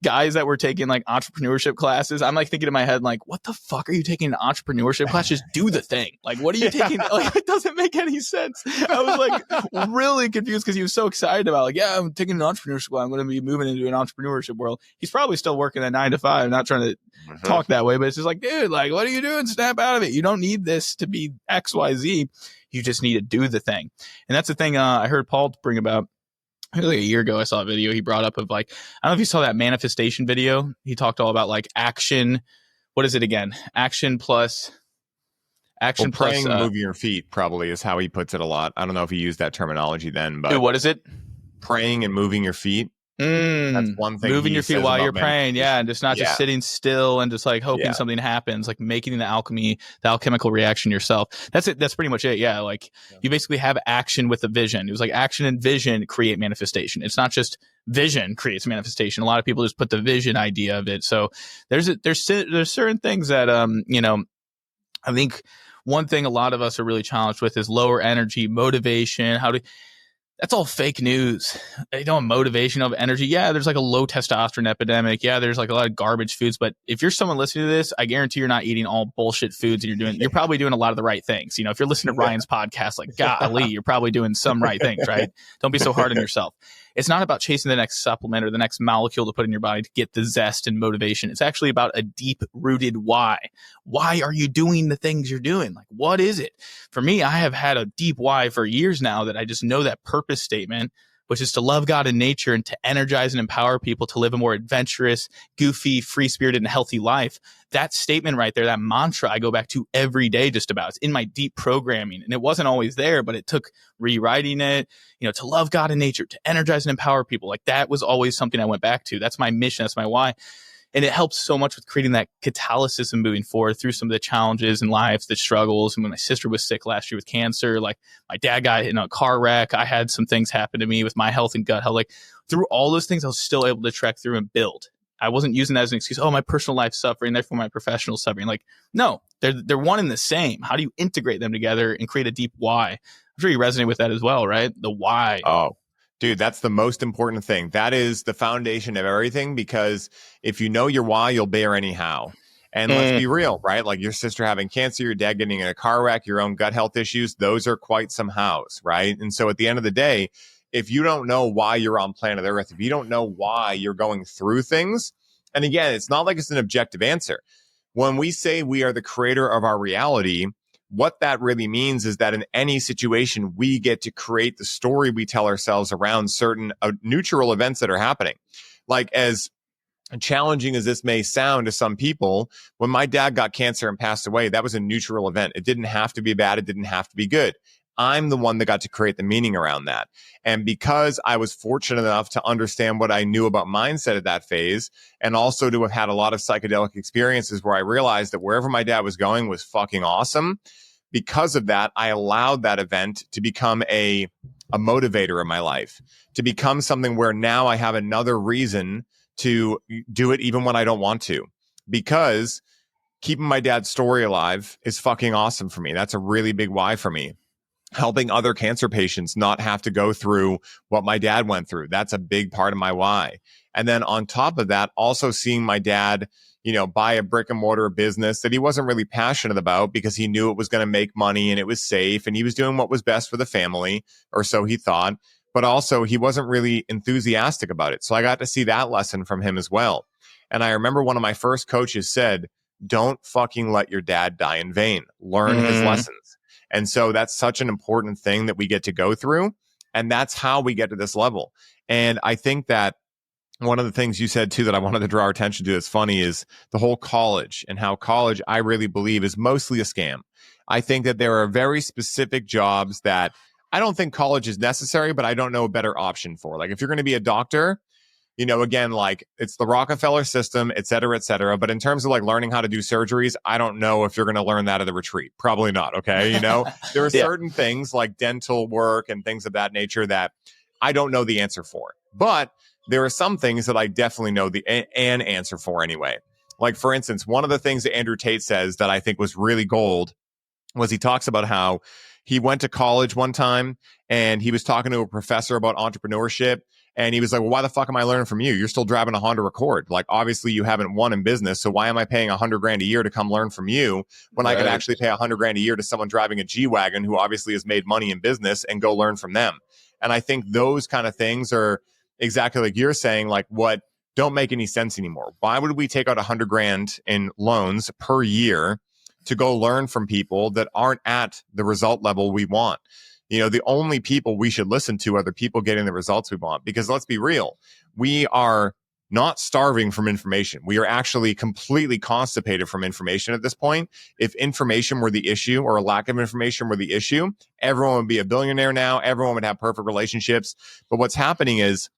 guys that were taking like entrepreneurship classes. I'm like thinking in my head like, what the fuck are you taking an entrepreneurship class? Just do the thing. Like, what are you taking? Like, it doesn't make any sense. I was like really confused because he was so excited about like, yeah, I'm taking an entrepreneurship class. I'm going to be moving into an entrepreneurship world. He's probably still working at 9 to 5, not trying to talk that way, but it's just like, dude, like, what are you doing? Snap out of it. You don't need this to be X, Y, Z. You just need to do the thing. And that's the thing I heard Paul bring about. I think like a year ago, I saw a video he brought up of like, I don't know if you saw that manifestation video. He talked all about like action. What is it again? Action plus praying and moving your feet probably is how he puts it a lot. I don't know if he used that terminology then, but what is it? Praying and moving your feet. That's one thing. Moving your feet while you're praying, and just not just sitting still and just like hoping something happens, like making the alchemical reaction yourself. That's it. That's pretty much it. Yeah, like you basically have action with a vision. It was like action and vision create manifestation. It's not just vision creates manifestation. A lot of people just put the vision idea of it. So there's certain things that I think one thing a lot of us are really challenged with is lower energy, motivation. That's all fake news. They don't have motivation of energy. Yeah, there's like a low testosterone epidemic. Yeah, there's like a lot of garbage foods. But if you're someone listening to this, I guarantee you're not eating all bullshit foods and you're probably doing a lot of the right things. You know, if you're listening to Ryan's podcast, like golly, you're probably doing some right things, right? Don't be so hard on yourself. It's not about chasing the next supplement or the next molecule to put in your body to get the zest and motivation. It's actually about a deep rooted why. Why are you doing the things you're doing? Like, what is it? For me, I have had a deep why for years now that I just know that purpose statement, which is to love God and nature and to energize and empower people to live a more adventurous, goofy, free-spirited, and healthy life. That statement right there, that mantra I go back to every day just about. It's in my deep programming. And it wasn't always there, but it took rewriting it, to love God and nature, to energize and empower people. Like that was always something I went back to. That's my mission. That's my why. And it helps so much with creating that catalysis and moving forward through some of the challenges in life, the struggles. And when my sister was sick last year with cancer, like my dad got in a car wreck. I had some things happen to me with my health and gut health. Like through all those things, I was still able to trek through and build. I wasn't using that as an excuse. Oh, my personal life suffering, therefore my professional suffering. Like, no, they're one and the same. How do you integrate them together and create a deep why? I'm sure you resonate with that as well, right? The why. Oh, dude, that's the most important thing. That is the foundation of everything, because if you know your why, you'll bear anyhow. And let's be real, right? Like your sister having cancer, your dad getting in a car wreck, your own gut health issues, those are quite some hows, right? And so at the end of the day, if you don't know why you're on planet Earth, if you don't know why you're going through things, and again, it's not like it's an objective answer. When we say we are the creator of our reality, what that really means is that in any situation, we get to create the story we tell ourselves around certain neutral events that are happening. Like as challenging as this may sound to some people, when my dad got cancer and passed away, that was a neutral event. It didn't have to be bad. It didn't have to be good. I'm the one that got to create the meaning around that. And because I was fortunate enough to understand what I knew about mindset at that phase, and also to have had a lot of psychedelic experiences where I realized that wherever my dad was going was fucking awesome. Because of that, I allowed that event to become a motivator in my life, to become something where now I have another reason to do it even when I don't want to. Because keeping my dad's story alive is fucking awesome for me. That's a really big why for me. Helping other cancer patients not have to go through what my dad went through. That's a big part of my why. And then on top of that, also seeing my dad, buy a brick and mortar business that he wasn't really passionate about because he knew it was going to make money and it was safe and he was doing what was best for the family, or so he thought. But also he wasn't really enthusiastic about it. So I got to see that lesson from him as well. And I remember one of my first coaches said, don't fucking let your dad die in vain. Learn his lessons. And so that's such an important thing that we get to go through. And that's how we get to this level. And I think that one of the things you said too that I wanted to draw our attention to that's funny is the whole college, and how college, I really believe, is mostly a scam. I think that there are very specific jobs that I don't think college is necessary, but I don't know a better option for. Like if you're going to be a doctor, again, like it's the Rockefeller system, et cetera, et cetera. But in terms of like learning how to do surgeries, I don't know if you're going to learn that at the retreat. Probably not. Okay. There are certain things like dental work and things of that nature that I don't know the answer for. But there are some things that I definitely know an answer for anyway. Like, for instance, one of the things that Andrew Tate says that I think was really gold was he talks about how he went to college one time and he was talking to a professor about entrepreneurship. And he was like, well, why the fuck am I learning from you? You're still driving a Honda Accord. Like, obviously you haven't won in business. So why am I paying $100,000 a year to come learn from you when I could actually pay $100,000 a year to someone driving a G-Wagon who obviously has made money in business and go learn from them? And I think those kind of things are exactly like you're saying, like what don't make any sense anymore. Why would we take out $100,000 in loans per year to go learn from people that aren't at the result level we want? The only people we should listen to are the people getting the results we want, because let's be real. We are not starving from information. We are actually completely constipated from information at this point. If information were the issue, or a lack of information were the issue, everyone would be a billionaire now. Everyone would have perfect relationships. But what's happening is,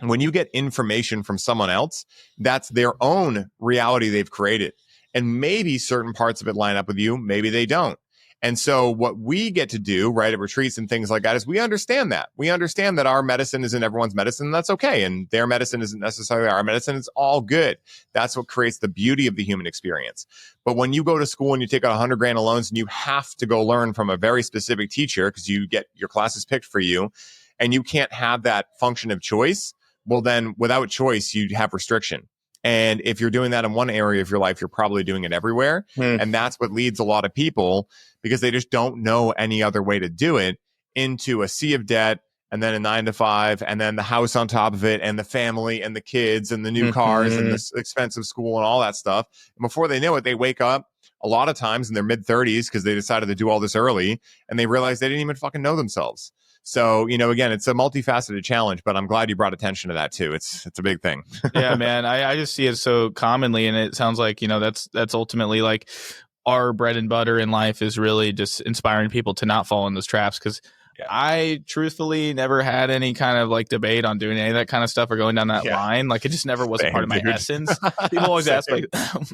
when you get information from someone else, that's their own reality they've created. And maybe certain parts of it line up with you, maybe they don't. And so what we get to do, right, at retreats and things like that is we understand that. We understand that our medicine isn't everyone's medicine. And that's okay. And their medicine isn't necessarily our medicine. It's all good. That's what creates the beauty of the human experience. But when you go to school and you take out $100,000 in loans and you have to go learn from a very specific teacher because you get your classes picked for you, and you can't have that function of choice, well, then without choice, you have restriction. And if you're doing that in one area of your life, you're probably doing it everywhere. And that's what leads a lot of people, because they just don't know any other way to do it, into a sea of debt, and then a 9-to-5, and then the house on top of it, and the family and the kids and the new cars and the expensive school and all that stuff. And before they know it, they wake up a lot of times in their mid-30s because they decided to do all this early, and they realize they didn't even fucking know themselves. So, again, it's a multifaceted challenge, but I'm glad you brought attention to that too. It's a big thing. Yeah, man. I just see it so commonly, and it sounds like, that's ultimately like our bread and butter in life, is really just inspiring people to not fall in those traps. Because I truthfully never had any kind of like debate on doing any of that kind of stuff or going down that line. Like, it just never was a part of my essence. People always ask, like,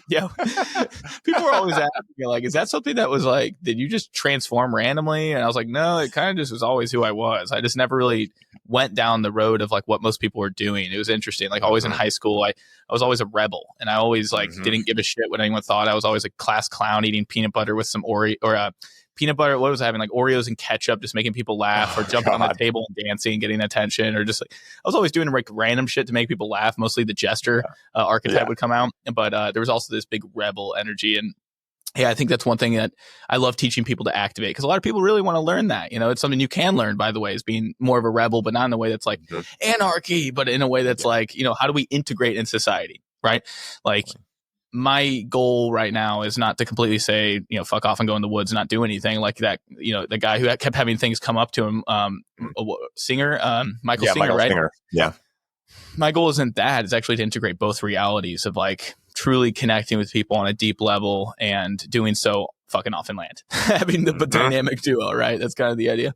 people were always asking me, like, is that something that was like, did you just transform randomly? And I was like, no, it kind of just was always who I was. I just never really went down the road of like what most people were doing. It was interesting. Like, always in high school, I was always a rebel, and I always like didn't give a shit what anyone thought. I was always a class clown eating peanut butter with some peanut butter, what was I having? Like Oreos and ketchup, just making people laugh, or jumping on the table and dancing, getting attention, or just like, I was always doing like random shit to make people laugh. Mostly the jester archetype would come out. But there was also this big rebel energy. And I think that's one thing that I love teaching people to activate, because a lot of people really want to learn that. It's something you can learn, by the way, is being more of a rebel, but not in a way that's like anarchy, but in a way that's like, how do we integrate in society? Right. Like, my goal right now is not to completely say, fuck off and go in the woods and not do anything like that. The guy who kept having things come up to him, Singer, Michael Singer, right? Singer. Yeah. My goal isn't that. It's actually to integrate both realities of like truly connecting with people on a deep level, and doing so fucking off and land, having the dynamic duo, right? That's kind of the idea.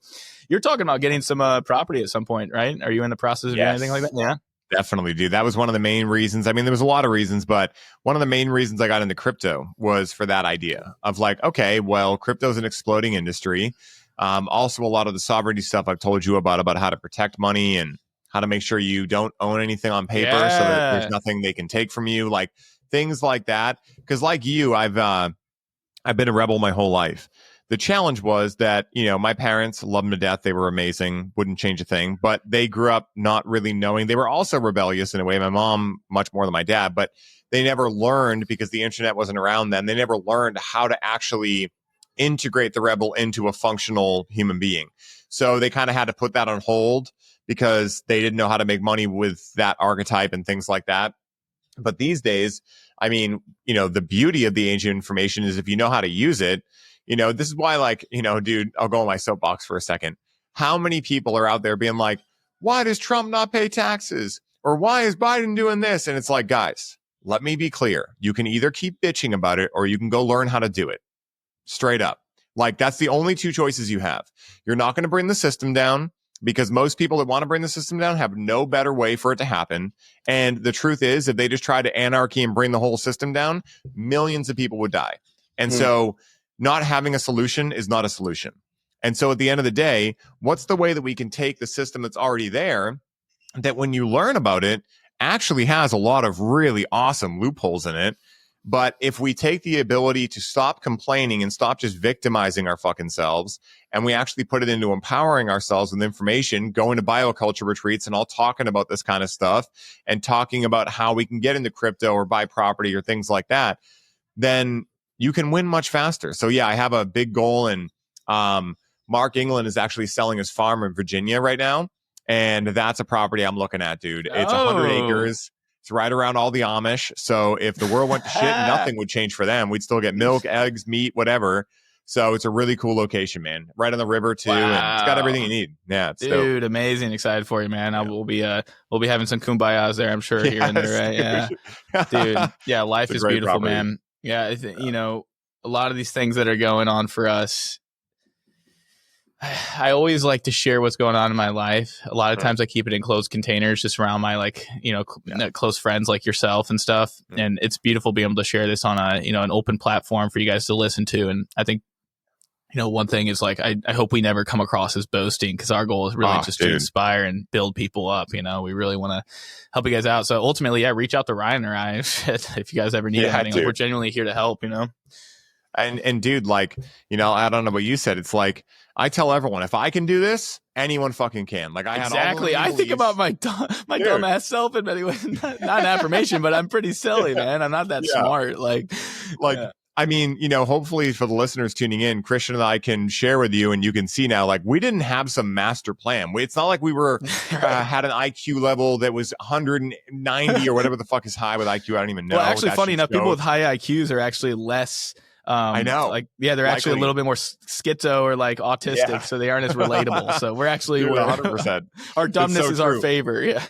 You're talking about getting some property at some point, right? Are you in the process of doing anything like that? Yeah. Definitely, dude. That was one of the main reasons. I mean, there was a lot of reasons, but one of the main reasons I got into crypto was for that idea of like, okay, well, crypto is an exploding industry. Also, a lot of the sovereignty stuff I've told you about how to protect money and how to make sure you don't own anything on paper so that there's nothing they can take from you, like things like that. Because like you, I've been a rebel my whole life. The challenge was that, you know, my parents loved them to death. They were amazing. Wouldn't change a thing. But they grew up not really knowing. They were also rebellious in a way. My mom, much more than my dad. But they never learned, because the internet wasn't around then, they never learned how to actually integrate the rebel into a functional human being. So they kind of had to put that on hold because they didn't know how to make money with that archetype and things like that. But these days, I mean, you know, the beauty of the age of information is if you know how to use it. You know, this is why, like, you know, dude, I'll go on my soapbox for a second. How many people are out there being like, why does Trump not pay taxes? Or why is Biden doing this? And it's like, guys, let me be clear. You can either keep bitching about it or you can go learn how to do it. Straight up. Like, that's the only two choices you have. You're not going to bring the system down, because most people that want to bring the system down have no better way for it to happen. And the truth is, if they just tried to anarchy and bring the whole system down, millions of people would die. And so not having a solution is not a solution. And so at the end of the day, what's the way that we can take the system that's already there, that when you learn about it, actually has a lot of really awesome loopholes in it? But if we take the ability to stop complaining and stop just victimizing our fucking selves, and we actually put it into empowering ourselves with information, going to bioculture retreats and all talking about this kind of stuff and talking about how we can get into crypto or buy property or things like that, then you can win much faster. So yeah, I have a big goal, and Mark England is actually selling his farm in Virginia right now. And that's a property I'm looking at, dude. It's 100 acres. It's right around all the Amish. So if the world went to shit, nothing would change for them. We'd still get milk, eggs, meat, whatever. So it's a really cool location, man. Right on the river too. Wow. And it's got everything you need. Yeah. It's dude, dope. Amazing. Excited for you, man. Yeah. We'll be having some kumbayas there, I'm sure, here and there, right? Yeah. Dude. Yeah. Life is beautiful, property. Man. Yeah. You know, a lot of these things that are going on for us, I always like to share what's going on in my life. A lot of times I keep it in closed containers just around my, like, you know, close friends like yourself and stuff. And it's beautiful being able to share this on a, you know, an open platform for you guys to listen to. And I think, you know, one thing is, like, I hope we never come across as boasting, because our goal is really just to inspire and build people up. You know, we really want to help you guys out. So ultimately, yeah, reach out to Ryan or I if you guys ever need anything. Like, we're genuinely here to help, you know? And dude, like, you know, I don't know what you said. It's like, I tell everyone, if I can do this, anyone fucking can. Like, I exactly. I think about my dumbass self in many ways. Not an affirmation, but I'm pretty silly, man. I'm not that smart. Like, I mean, you know, hopefully for the listeners tuning in, Christian and I can share with you, and you can see now, like, we didn't have some master plan. It's not like we were had an IQ level that was 190 or whatever the fuck is high with IQ. I don't even know. Well, actually, funny enough, people with high IQs are actually less. I know. Like, yeah, they're actually a little bit more schizo or like autistic, so they aren't as relatable. So we're actually 100%. Our dumbness is our favor. Yeah.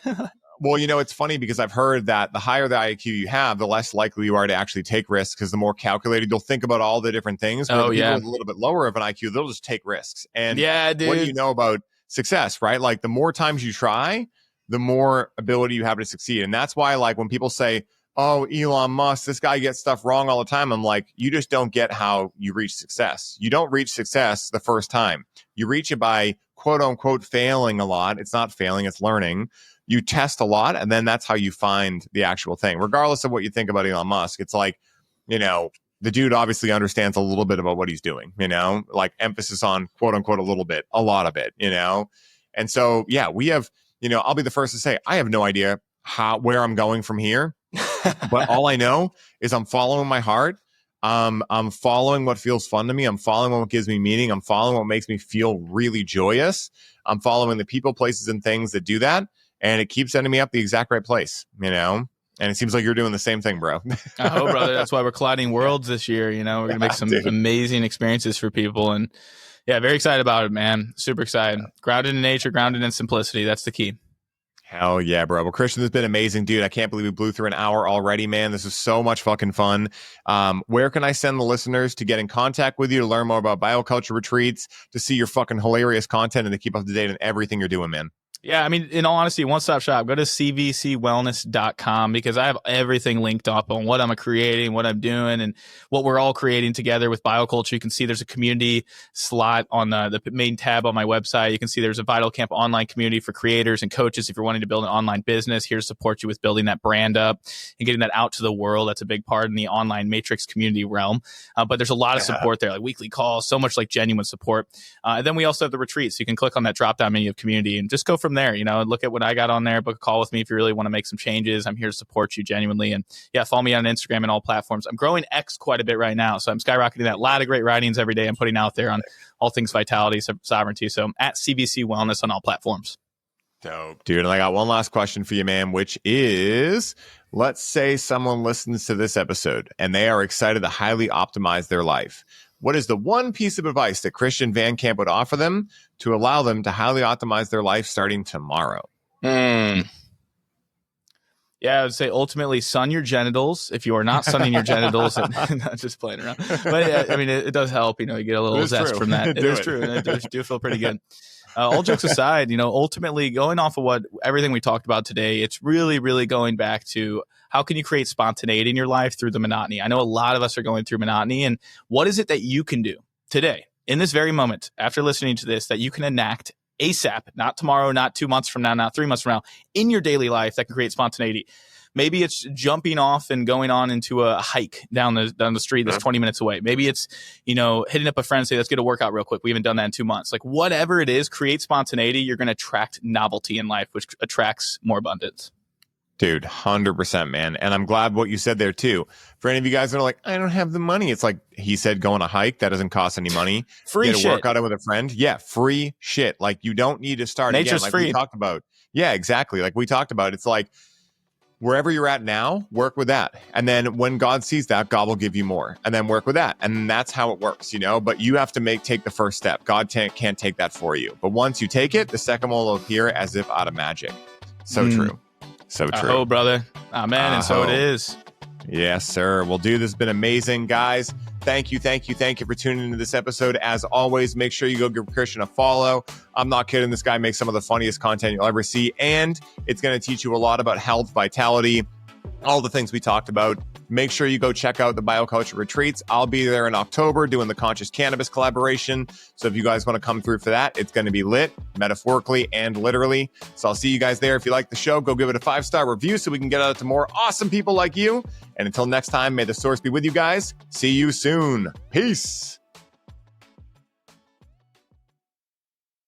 Well, you know, it's funny because I've heard that the higher the IQ you have, the less likely you are to actually take risks, because the more calculated you'll think about all the different things. Where people with a little bit lower of an IQ, they'll just take risks. And what do you know about success, right? Like, the more times you try, the more ability you have to succeed. And that's why, like, when people say, oh, Elon Musk, this guy gets stuff wrong all the time, I'm like, you just don't get how you reach success. You don't reach success the first time. You reach it by, quote unquote, failing a lot. It's not failing, it's learning. You test a lot, and then that's how you find the actual thing. Regardless of what you think about Elon Musk, it's like, you know, the dude obviously understands a little bit about what he's doing, you know, like, emphasis on, quote unquote, a little bit, a lot of it, you know? And so, yeah, we have, you know, I'll be the first to say, I have no idea where I'm going from here. But all I know is I'm following my heart. I'm following what feels fun to me. I'm following what gives me meaning. I'm following what makes me feel really joyous. I'm following the people, places, and things that do that. And it keeps ending me up the exact right place, you know? And it seems like you're doing the same thing, bro. I hope, brother. That's why we're colliding worlds this year. You know, we're going to make some amazing experiences for people. And yeah, very excited about it, man. Super excited. Grounded in nature, grounded in simplicity. That's the key. Hell yeah, bro. Well, Christian, this has been amazing, dude. I can't believe we blew through an hour already, man. This is so much fucking fun. Where can I send the listeners to get in contact with you, to learn more about Bioculture retreats, to see your fucking hilarious content, and to keep up to date on everything you're doing, man? Yeah, I mean, in all honesty, one-stop shop. Go to cvcwellness.com because I have everything linked up on what I'm creating, what I'm doing, and what we're all creating together with Bioculture. You can see there's a community slot on the main tab on my website. You can see there's a Vital Camp online community for creators and coaches if you're wanting to build an online business. Here to support you with building that brand up and getting that out to the world. That's a big part in the online matrix community realm. But there's a lot of support there, like weekly calls, so much like genuine support. And then we also have the retreats. So you can click on that drop-down menu of community and just go from there, look at what I got on there, book a call with me if you really want to make some changes. I'm here to support you genuinely. And yeah, follow me on Instagram and all platforms. I'm growing X quite a bit right now. So I'm skyrocketing that. A lot of great writings every day I'm putting out there on all things vitality, sovereignty. So at CVC Wellness on all platforms. Dope, dude. And I got one last question for you, man, which is, let's say someone listens to this episode and they are excited to highly optimize their life. What is the one piece of advice that Christian Van Camp would offer them to allow them to highly optimize their life starting tomorrow? Yeah, I would say ultimately sun your genitals. If you are not sunning your genitals, not just playing around. But yeah, I mean, it does help. You get a little zest from that. It is true. And I do feel pretty good. All jokes aside, ultimately going off of everything we talked about today, it's really, really going back to how can you create spontaneity in your life through the monotony? I know a lot of us are going through monotony, and what is it that you can do today, in this very moment, after listening to this, that you can enact ASAP, not tomorrow, not 2 months from now, not 3 months from now, in your daily life that can create spontaneity? Maybe it's jumping off and going on into a hike down the street that's 20 minutes away. Maybe it's, hitting up a friend and say, let's get a workout real quick. We haven't done that in 2 months. Like whatever it is, create spontaneity. You're going to attract novelty in life, which attracts more abundance. Dude, 100%, man. And I'm glad what you said there too. For any of you guys that are like, I don't have the money. It's like he said, go on a hike. That doesn't cost any money. Free Get a shit. workout in with a friend. Yeah, free shit. Like you don't need to start Nature's again. Like free. we talked about. Yeah, exactly. Like we talked about. It's like wherever you're at now, work with that. And then when God sees that, God will give you more. And then work with that. And that's how it works, But you have to take the first step. God can't take that for you. But once you take it, the second one will appear as if out of magic. So true. So true. Oh, brother. Amen. And so it is. Yes, sir. Well, dude, this has been amazing, guys. Thank you for tuning into this episode. As always, make sure you go give Christian a follow. I'm not kidding. This guy makes some of the funniest content you'll ever see. And it's going to teach you a lot about health, vitality, all the things we talked about. Make sure you go check out the Bioculture retreats. I'll be there in October doing the Conscious Cannabis collaboration. So if you guys want to come through for that, it's going to be lit, metaphorically and literally. So I'll see you guys there. If you like the show, go give it a 5-star review so we can get out to more awesome people like you. And until next time, may the source be with you guys. See you soon. Peace.